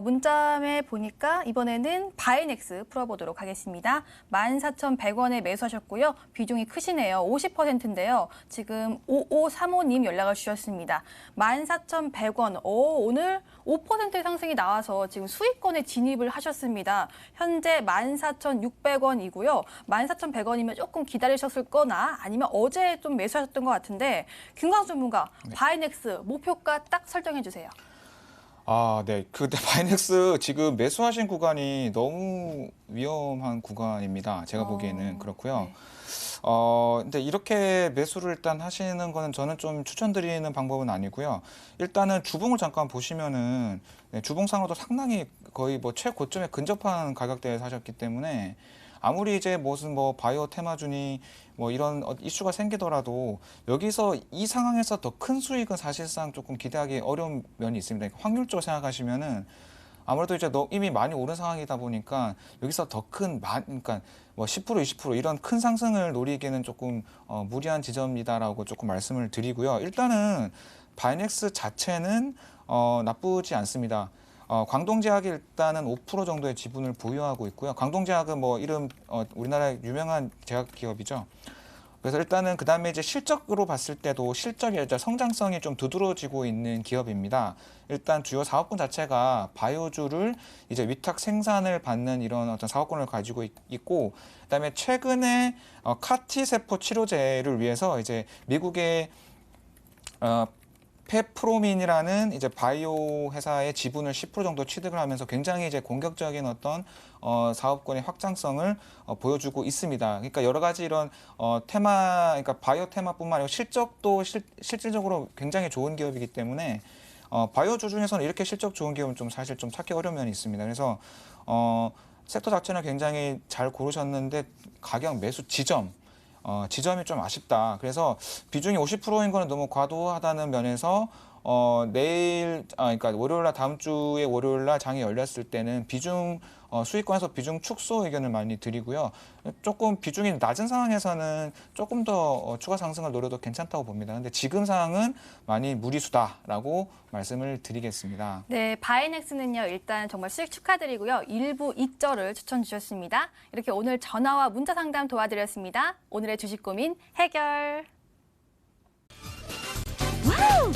문자에 보니까 이번에는 바이넥스 풀어보도록 하겠습니다. 14,100원에 매수하셨고요. 비중이 크시네요. 50%인데요. 지금 5535님 연락을 주셨습니다. 14,100원. 오늘 5% 상승이 나와서 지금 수익권에 진입을 하셨습니다. 현재 14,600원이고요. 14,100원이면 조금 기다리셨을 거나 아니면 어제 좀 매수하셨던 것 같은데 김광수 전문가, 바이넥스 목표가 딱 설정해 주세요. 네. 근데 바이넥스 지금 매수하신 구간이 너무 위험한 구간입니다. 제가 보기에는 그렇고요. 네. 근데 이렇게 매수를 일단 하시는 거는 저는 좀 추천드리는 방법은 아니고요. 일단은 주봉을 잠깐 보시면은 주봉상으로도 상당히 거의 뭐 최고점에 근접한 가격대에 사셨기 때문에 아무리 이제 무슨 뭐 바이오 테마주니 뭐 이런 이슈가 생기더라도 여기서 이 상황에서 더 큰 수익은 사실상 조금 기대하기 어려운 면이 있습니다. 그러니까 확률적으로 생각하시면은 아무래도 이제 이미 많이 오른 상황이다 보니까 여기서 더 큰 그러니까 뭐 10% 20% 이런 큰 상승을 노리기에는 조금 무리한 지점이다라고 조금 말씀을 드리고요. 일단은 바이넥스 자체는 나쁘지 않습니다. 광동제약이 일단은 5% 정도의 지분을 보유하고 있고요. 광동제약은 뭐 이름 우리나라의 유명한 제약 기업이죠. 그래서 일단은 그다음에 이제 실적으로 봤을 때도 실적이 이제 성장성이 좀 두드러지고 있는 기업입니다. 일단 주요 사업군 자체가 바이오주를 이제 위탁 생산을 받는 이런 어떤 사업군을 가지고 있고, 그다음에 최근에 카티 세포 치료제를 위해서 이제 미국의 페프로민이라는 이제 바이오 회사의 지분을 10% 정도 취득을 하면서 굉장히 이제 공격적인 어떤 사업권의 확장성을 보여주고 있습니다. 그러니까 여러 가지 이런 그러니까 바이오 테마뿐만 아니라 실적도 실질적으로 굉장히 좋은 기업이기 때문에 바이오주 중에서는 이렇게 실적 좋은 기업은 좀 사실 좀 찾기 어려운 면이 있습니다. 그래서 섹터 자체는 굉장히 잘 고르셨는데 가격 매수 지점이 좀 아쉽다. 그래서 비중이 50%인 거는 너무 과도하다는 면에서 그러니까 월요일날 다음 주에 월요일날 장이 열렸을 때는 수익권에서 비중 축소 의견을 많이 드리고요. 조금 비중이 낮은 상황에서는 조금 더 추가 상승을 노려도 괜찮다고 봅니다. 근데 지금 상황은 많이 무리수다라고 말씀을 드리겠습니다. 네, 바이넥스는요, 일단 정말 수익 축하드리고요. 일부 익절을 추천 주셨습니다. 이렇게 오늘 전화와 문자 상담 도와드렸습니다. 오늘의 주식 고민 해결. 와우!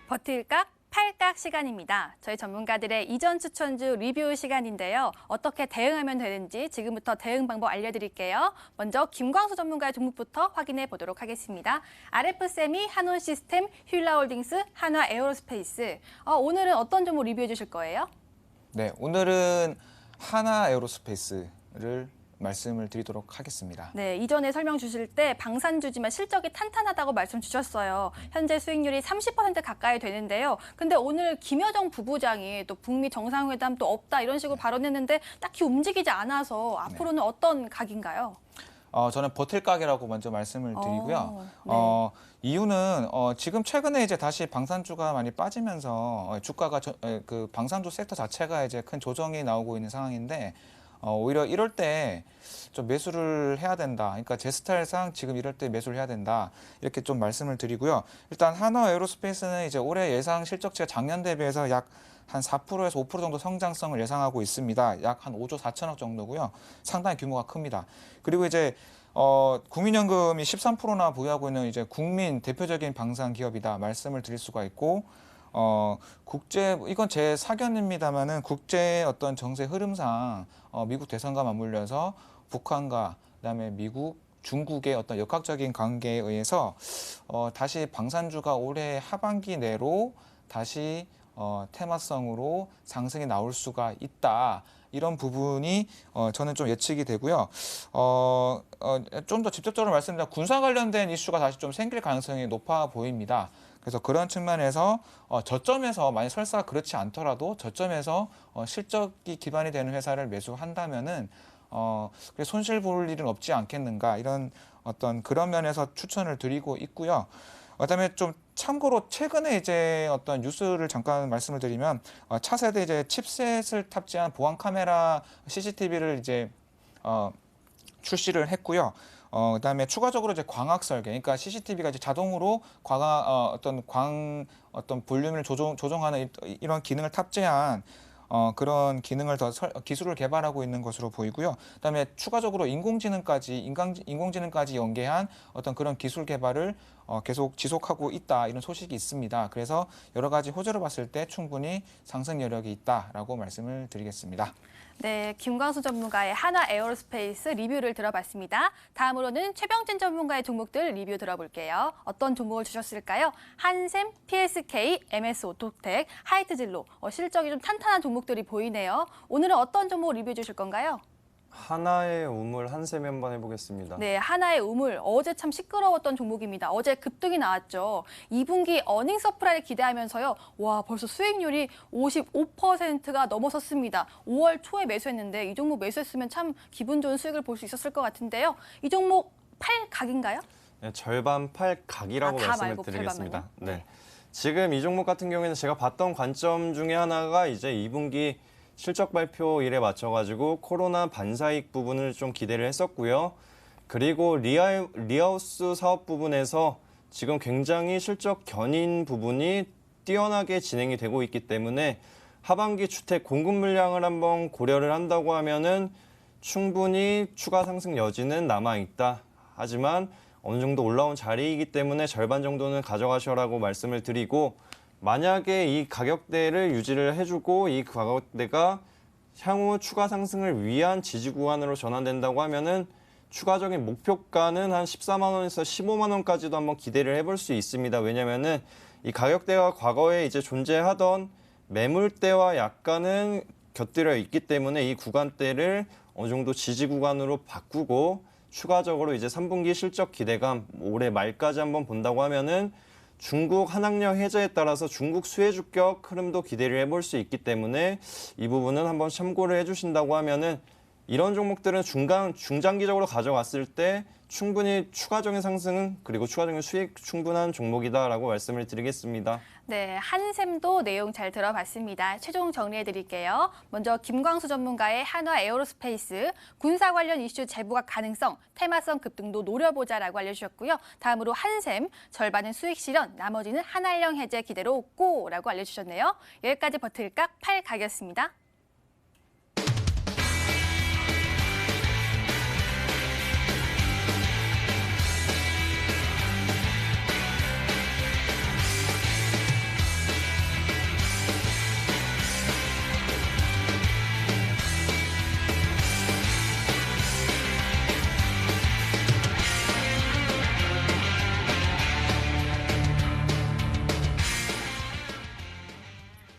버틸각, 팔각 시간입니다. 저희 전문가들의 이전 추천주 리뷰 시간인데요. 어떻게 대응하면 되는지 지금부터 대응 방법 알려드릴게요. 먼저 김광수 전문가의 종목부터 확인해 보도록 하겠습니다. RF세미, 한온시스템, 휠라홀딩스, 한화에어로스페이스. 오늘은 어떤 종목 리뷰해 주실 거예요? 네, 오늘은 하나에어로스페이스를 말씀을 드리도록 하겠습니다. 네, 이전에 설명 주실 때 방산주지만 실적이 탄탄하다고 말씀 주셨어요. 현재 수익률이 30% 가까이 되는데요. 근데 오늘 김여정 부부장이 또 북미 정상회담 또 없다 이런 식으로 발언했는데 딱히 움직이지 않아서 앞으로는 어떤 각인가요? 저는 버틸각이라고 먼저 말씀을 드리고요. 네. 이유는 지금 최근에 이제 다시 방산주가 많이 빠지면서 주가가 그 방산주 섹터 자체가 이제 큰 조정이 나오고 있는 상황인데 오히려 이럴 때 좀 매수를 해야 된다. 그러니까 제 스타일상 지금 이럴 때 매수를 해야 된다. 이렇게 좀 말씀을 드리고요. 일단 한화에어로스페이스는 이제 올해 예상 실적치가 작년 대비해서 약 한 4%에서 5% 정도 성장성을 예상하고 있습니다. 약 한 5조 4천억 정도고요. 상당히 규모가 큽니다. 그리고 이제 국민연금이 13%나 보유하고 있는 이제 국민 대표적인 방산 기업이다 말씀을 드릴 수가 있고, 이건 제 사견입니다만은 국제 어떤 정세 흐름상 미국 대선과 맞물려서 북한과 그다음에 미국, 중국의 어떤 역학적인 관계에 의해서 다시 방산주가 올해 하반기 내로 다시 테마성으로 상승이 나올 수가 있다. 이런 부분이 저는 좀 예측이 되고요. 좀 더 직접적으로 말씀드리면 군사 관련된 이슈가 다시 좀 생길 가능성이 높아 보입니다. 그래서 그런 측면에서 저점에서 만약 설사 그렇지 않더라도 저점에서 실적이 기반이 되는 회사를 매수한다면은 손실 볼 일은 없지 않겠는가 이런 어떤 그런 면에서 추천을 드리고 있고요. 그다음에 좀 참고로 최근에 이제 어떤 뉴스를 잠깐 말씀을 드리면 차세대 이제 칩셋을 탑재한 보안 카메라 CCTV를 이제 출시를 했고요. 그다음에 추가적으로 이제 광학 설계, 그러니까 CCTV가 이제 자동으로 어떤 볼륨을 조정하는 이런 기능을 탑재한 그런 기능을 기술을 개발하고 있는 것으로 보이고요. 그다음에 추가적으로 인공지능까지 연계한 어떤 그런 기술 개발을 계속 지속하고 있다 이런 소식이 있습니다. 그래서 여러 가지 호재로 봤을 때 충분히 상승 여력이 있다라고 말씀을 드리겠습니다. 네, 김광수 전문가의 한화에어로스페이스 리뷰를 들어봤습니다. 다음으로는 최병진 전문가의 종목들 리뷰 들어볼게요. 어떤 종목을 주셨을까요? 한샘, PSK, MS오토텍, 하이트진로. 실적이 좀 탄탄한 종목들이 보이네요. 오늘은 어떤 종목 리뷰해 주실 건가요? 하나의 우물 한샘 한번 해보겠습니다. 네, 하나의 우물. 어제 참 시끄러웠던 종목입니다. 어제 급등이 나왔죠. 2분기 어닝 서프라이를 기대하면서요. 와, 벌써 수익률이 55%가 넘어섰습니다. 5월 초에 매수했는데 이 종목 매수했으면 참 기분 좋은 수익을 볼 수 있었을 것 같은데요. 이 종목 팔각인가요? 네, 절반 팔각이라고 다 말씀을 말고 드리겠습니다. 절반만요? 네. 지금 이 종목 같은 경우에는 제가 봤던 관점 중에 하나가 이제 2분기 실적 발표일에 맞춰가지고 코로나 반사익 부분을 좀 기대를 했었고요. 그리고 리하우스 사업 부분에서 지금 굉장히 실적 견인 부분이 뛰어나게 진행이 되고 있기 때문에 하반기 주택 공급 물량을 한번 고려를 한다고 하면은 충분히 추가 상승 여지는 남아있다. 하지만 어느 정도 올라온 자리이기 때문에 절반 정도는 가져가셔라고 말씀을 드리고 만약에 이 가격대를 유지를 해주고 이 가격대가 향후 추가 상승을 위한 지지 구간으로 전환된다고 하면은 추가적인 목표가는 한 14만 원에서 15만 원까지도 한번 기대를 해볼 수 있습니다. 왜냐면은 이 가격대가 과거에 이제 존재하던 매물대와 약간은 곁들여 있기 때문에 이 구간대를 어느 정도 지지 구간으로 바꾸고 추가적으로 이제 3분기 실적 기대감 올해 말까지 한번 본다고 하면은 중국 한학령 해제에 따라서 중국 수혜 주격 흐름도 기대를 해볼 수 있기 때문에 이 부분은 한번 참고를 해주신다고 하면은 이런 종목들은 중장기적으로 가져갔을 때 충분히 추가적인 상승 그리고 추가적인 수익 충분한 종목이다라고 말씀을 드리겠습니다. 네, 한샘도 내용 잘 들어봤습니다. 최종 정리해 드릴게요. 먼저 김광수 전문가의 한화 에어로스페이스, 군사 관련 이슈 재부각 가능성, 테마성 급등도 노려보자라고 알려주셨고요. 다음으로 한샘, 절반은 수익 실현, 나머지는 한알령 해제 기대로 고라고 알려주셨네요. 여기까지 버틀각 8각이었습니다.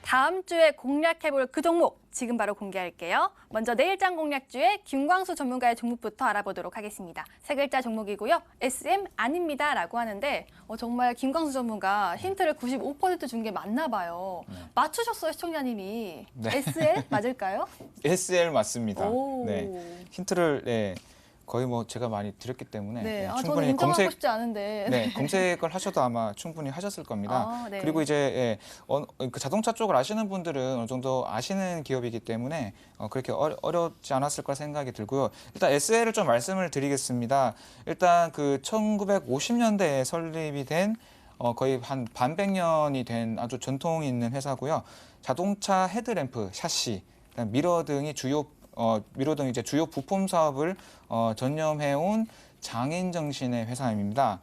다음 주에 공략해볼 그 종목 지금 바로 공개할게요. 먼저 내일장 공략주의 김광수 전문가의 종목부터 알아보도록 하겠습니다. 세 글자 종목이고요. SM 아닙니다 라고 하는데 정말 김광수 전문가 힌트를 95% 준 게 맞나 봐요. 맞추셨어요, 시청자님이. 네. SL 맞을까요? SL 맞습니다. 오. 네. 힌트를 거의 뭐 제가 많이 드렸기 때문에 네, 저는 충분히 인정하고 싶지 않은데. 네, 검색을 하셔도 아마 충분히 하셨을 겁니다. 아, 네. 그리고 이제 그 자동차 쪽을 아시는 분들은 어느 정도 아시는 기업이기 때문에 그렇게 어렵지 않았을 거라 생각이 들고요. 일단 SL을 좀 말씀을 드리겠습니다. 일단 그 1950년대에 설립이 된 거의 한 반백년이 된 아주 전통이 있는 회사고요. 자동차 헤드램프, 샤시, 미러 등이 미러 등 이제 주요 부품 사업을 전념해온 장인 정신의 회사입니다.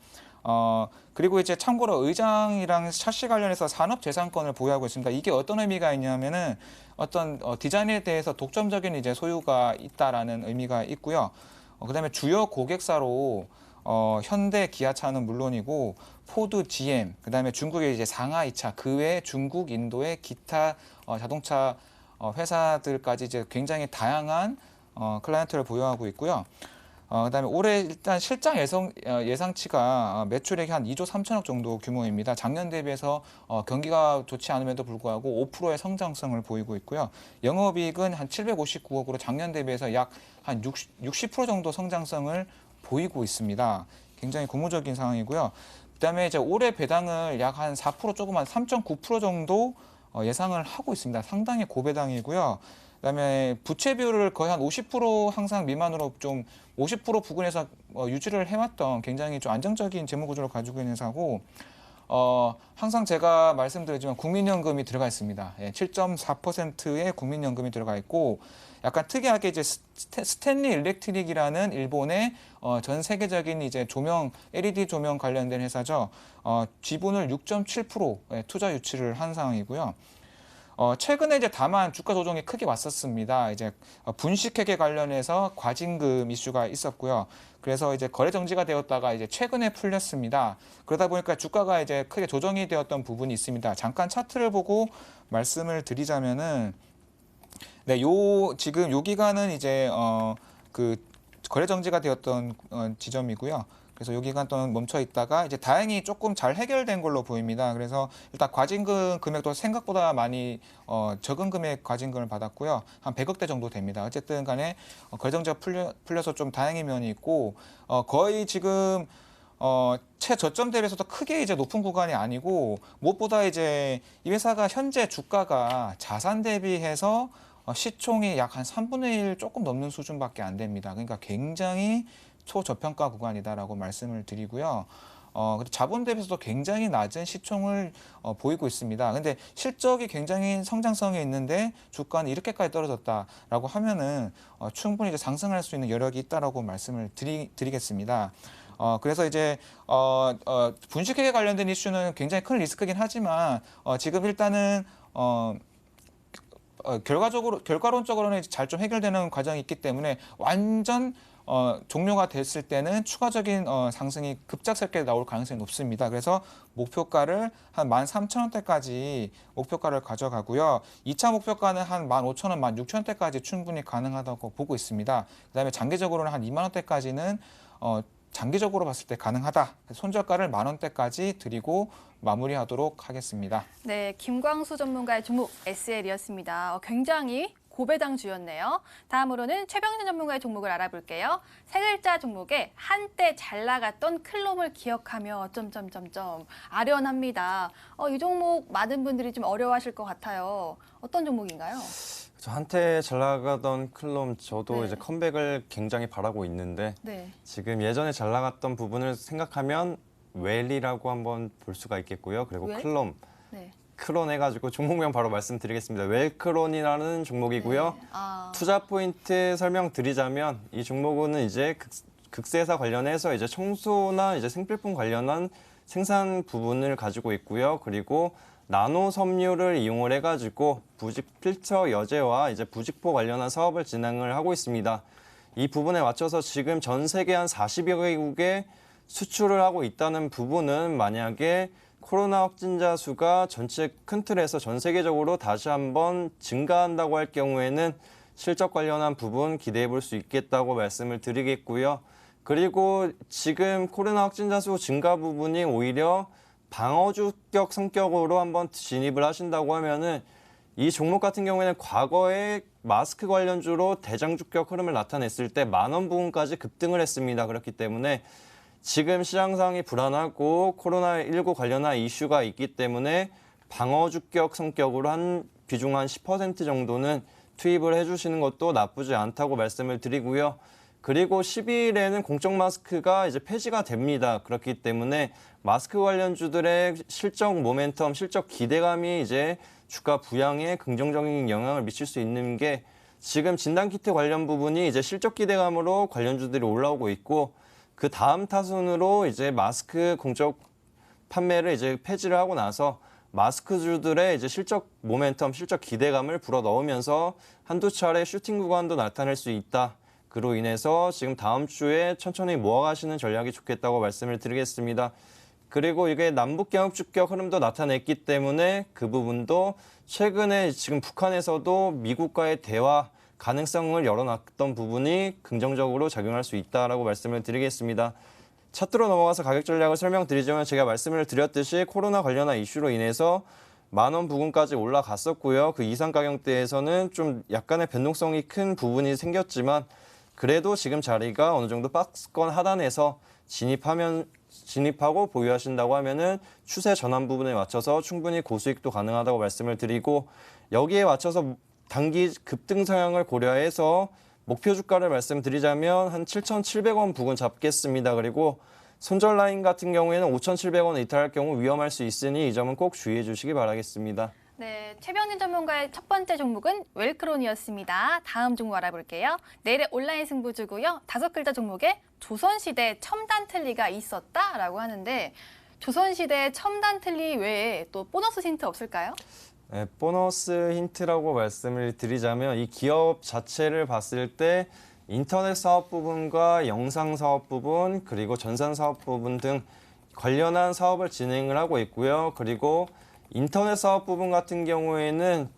그리고 이제 참고로 의장이랑 샤시 관련해서 산업재산권을 보유하고 있습니다. 이게 어떤 의미가 있냐면은 어떤 디자인에 대해서 독점적인 이제 소유가 있다라는 의미가 있고요. 그다음에 주요 고객사로 현대, 기아차는 물론이고 포드, GM, 그다음에 중국의 이제 상하이차, 그 외에 중국, 인도의 기타 자동차 회사들까지 이제 굉장히 다양한 클라이언트를 보유하고 있고요. 그다음에 올해 일단 실장 예상치가 매출액이 한 2조 3천억 정도 규모입니다. 작년 대비해서 경기가 좋지 않음에도 불구하고 5%의 성장성을 보이고 있고요. 영업이익은 한 759억으로 작년 대비해서 약 한 60% 정도 성장성을 보이고 있습니다. 굉장히 고무적인 상황이고요. 그다음에 이제 올해 배당을 약 한 4% 조금 한 3.9% 정도 예상을 하고 있습니다. 상당히 고배당이고요. 그다음에 부채 비율을 거의 한 50% 항상 미만으로 좀 50% 부근에서 유지를 해왔던 굉장히 좀 안정적인 재무 구조를 가지고 있는 회사고 항상 제가 말씀드리지만 국민연금이 들어가 있습니다. 7.4%의 국민연금이 들어가 있고 약간 특이하게 이제 스탠리 일렉트릭이라는 일본의 전 세계적인 이제 조명 LED 조명 관련된 회사죠. 지분을 6.7% 투자 유치를 한 상황이고요. 최근에 이제 다만 주가 조정이 크게 왔었습니다. 이제 분식회계 관련해서 과징금 이슈가 있었고요. 그래서 이제 거래 정지가 되었다가 이제 최근에 풀렸습니다. 그러다 보니까 주가가 이제 크게 조정이 되었던 부분이 있습니다. 잠깐 차트를 보고 말씀을 드리자면은 지금 요 기간은 이제 그 거래 정지가 되었던 지점이고요. 그래서 요 기간 동안 멈춰 있다가 이제 다행히 조금 잘 해결된 걸로 보입니다. 그래서 일단 과징금 금액도 생각보다 많이 적은 금액 과징금을 받았고요. 한 100억대 정도 됩니다. 어쨌든 간에 거래 정지가 풀려서 좀 다행인 면이 있고 거의 지금 최저점 대비해서도 크게 이제 높은 구간이 아니고 무엇보다 이제 이 회사가 현재 주가가 자산 대비해서 시총이 약 한 3분의 1 조금 넘는 수준밖에 안 됩니다. 그러니까 굉장히 초저평가 구간이다라고 말씀을 드리고요. 자본 대비해서도 굉장히 낮은 시총을 보이고 있습니다. 근데 실적이 굉장히 성장성이 있는데 주가는 이렇게까지 떨어졌다라고 하면은 충분히 이제 상승할 수 있는 여력이 있다라고 말씀을 드리겠습니다. 그래서 이제 분식회계 관련된 이슈는 굉장히 큰 리스크긴 하지만 지금 일단은 결과론적으로는 잘 좀 해결되는 과정이 있기 때문에 완전 종료가 됐을 때는 추가적인 상승이 급작스럽게 나올 가능성이 높습니다. 그래서 목표가를 한 13,000원대까지 목표가를 가져가고요. 2차 목표가는 한 15,000원, 16,000원대까지 충분히 가능하다고 보고 있습니다. 그다음에 장기적으로는 한 2만 원대까지는 장기적으로 봤을 때 가능하다. 손절가를 10,000원대까지 드리고 마무리하도록 하겠습니다. 네, 김광수 전문가의 종목 SL이었습니다. 굉장히 고배당주였네요. 다음으로는 최병진 전문가의 종목을 알아볼게요. 세 글자 종목에 한때 잘 나갔던 클롬을 기억하며 아련합니다. 이 종목 많은 분들이 좀 어려워하실 것 같아요. 어떤 종목인가요? 한때 잘 나가던 클롬 저도 네. 이제 컴백을 굉장히 바라고 있는데 네. 지금 예전에 잘 나갔던 부분을 생각하면 웰이라고 한번 볼 수가 있겠고요. 그리고 웰? 클롬, 네. 크론 해가지고 종목명 바로 말씀드리겠습니다. 웰크론이라는 종목이고요. 네. 투자 포인트 설명드리자면 이 종목은 이제 극세사 관련해서 이제 청소나 이제 생필품 관련한 생산 부분을 가지고 있고요. 그리고 나노 섬유를 이용을 해가지고 부직 필터 여제와 이제 부직포 관련한 사업을 진행을 하고 있습니다. 이 부분에 맞춰서 지금 전 세계 한 40여 개국에 수출을 하고 있다는 부분은 만약에 코로나 확진자 수가 전체 큰 틀에서 전 세계적으로 다시 한번 증가한다고 할 경우에는 실적 관련한 부분 기대해 볼 수 있겠다고 말씀을 드리겠고요. 그리고 지금 코로나 확진자 수 증가 부분이 오히려 방어주격 성격으로 한번 진입을 하신다고 하면은 이 종목 같은 경우에는 과거에 마스크 관련주로 대장주격 흐름을 나타냈을 때 10,000원 부분까지 급등을 했습니다. 그렇기 때문에 지금 시장 상황이 불안하고 코로나19 관련한 이슈가 있기 때문에 방어주격 성격으로 한 비중 한 10% 정도는 투입을 해주시는 것도 나쁘지 않다고 말씀을 드리고요. 그리고 12일에는 공적 마스크가 이제 폐지가 됩니다. 그렇기 때문에 마스크 관련주들의 실적 모멘텀, 실적 기대감이 이제 주가 부양에 긍정적인 영향을 미칠 수 있는 게 지금 진단키트 관련 부분이 이제 실적 기대감으로 관련주들이 올라오고 있고 그 다음 타순으로 이제 마스크 공적 판매를 이제 폐지를 하고 나서 마스크주들의 이제 실적 모멘텀, 실적 기대감을 불어 넣으면서 한두 차례 슈팅 구간도 나타낼 수 있다. 그로 인해서 지금 다음 주에 천천히 모아가시는 전략이 좋겠다고 말씀을 드리겠습니다. 그리고 이게 남북 경협주격 흐름도 나타냈기 때문에 그 부분도 최근에 지금 북한에서도 미국과의 대화 가능성을 열어놨던 부분이 긍정적으로 작용할 수 있다라고 말씀을 드리겠습니다. 차트로 넘어가서 가격 전략을 설명드리자면 제가 말씀을 드렸듯이 코로나 관련한 이슈로 인해서 10,000원 부근까지 올라갔었고요. 그 이상 가격대에서는 좀 약간의 변동성이 큰 부분이 생겼지만 그래도 지금 자리가 어느 정도 박스권 하단에서 진입하고 보유하신다고 하면은 추세 전환 부분에 맞춰서 충분히 고수익도 가능하다고 말씀을 드리고 여기에 맞춰서 단기 급등 성향을 고려해서 목표 주가를 말씀드리자면 한 7,700원 부근 잡겠습니다. 그리고 손절 라인 같은 경우에는 5,700원 이탈할 경우 위험할 수 있으니 이 점은 꼭 주의해 주시기 바라겠습니다. 네, 최병진 전문가의 첫 번째 종목은 웰크론이었습니다. 다음 종목 알아볼게요. 내일의 온라인 승부주고요. 5글자 종목에 조선시대 첨단틀리가 있었다라고 하는데 조선시대 첨단틀리 외에 또 보너스 힌트 없을까요? 네, 보너스 힌트라고 말씀을 드리자면 이 기업 자체를 봤을 때 인터넷 사업 부분과 영상 사업 부분 그리고 전산 사업 부분 등 관련한 사업을 진행을 하고 있고요. 그리고 인터넷 사업 부분 같은 경우에는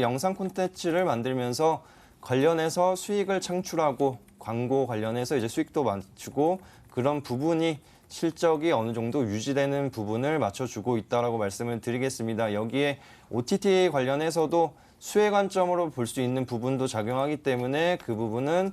영상 콘텐츠를 만들면서 관련해서 수익을 창출하고 광고 관련해서 이제 수익도 맞추고 그런 부분이 실적이 어느 정도 유지되는 부분을 맞춰주고 있다라고 말씀을 드리겠습니다. 여기에 OTT 관련해서도 수혜 관점으로 볼 수 있는 부분도 작용하기 때문에 그 부분은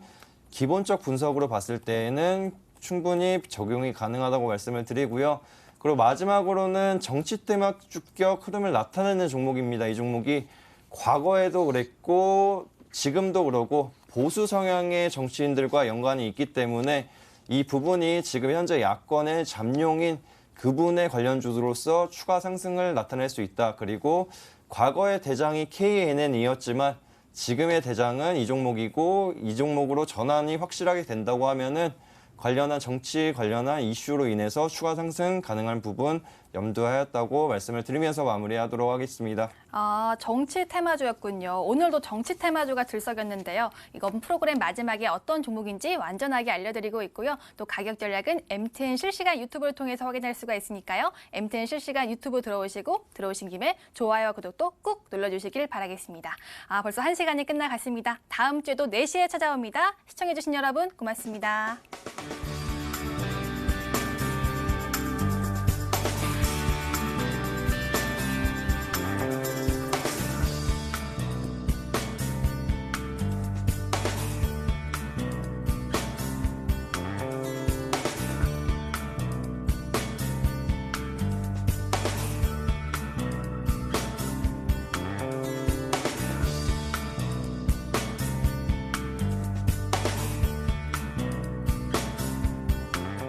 기본적 분석으로 봤을 때에는 충분히 적용이 가능하다고 말씀을 드리고요. 그리고 마지막으로는 정치 테마 주격 흐름을 나타내는 종목입니다. 이 종목이 과거에도 그랬고 지금도 그러고 보수 성향의 정치인들과 연관이 있기 때문에 이 부분이 지금 현재 야권의 잠룡인 그분의 관련주로서 추가 상승을 나타낼 수 있다. 그리고 과거의 대장이 KNN이었지만 지금의 대장은 이 종목이고 이 종목으로 전환이 확실하게 된다고 하면은 관련한 정치 관련한 이슈로 인해서 추가 상승 가능한 부분 염두하였다고 말씀을 드리면서 마무리하도록 하겠습니다. 아, 정치 테마주였군요. 오늘도 정치 테마주가 들썩였는데요. 이건 프로그램 마지막에 어떤 종목인지 완전하게 알려드리고 있고요. 또 가격 전략은 MTN 실시간 유튜브를 통해서 확인할 수가 있으니까요. MTN 실시간 유튜브 들어오신 김에 좋아요와 구독도 꾹 눌러주시길 바라겠습니다. 아, 벌써 1시간이 끝나갔습니다. 다음 주에도 4시에 찾아옵니다. 시청해주신 여러분 고맙습니다.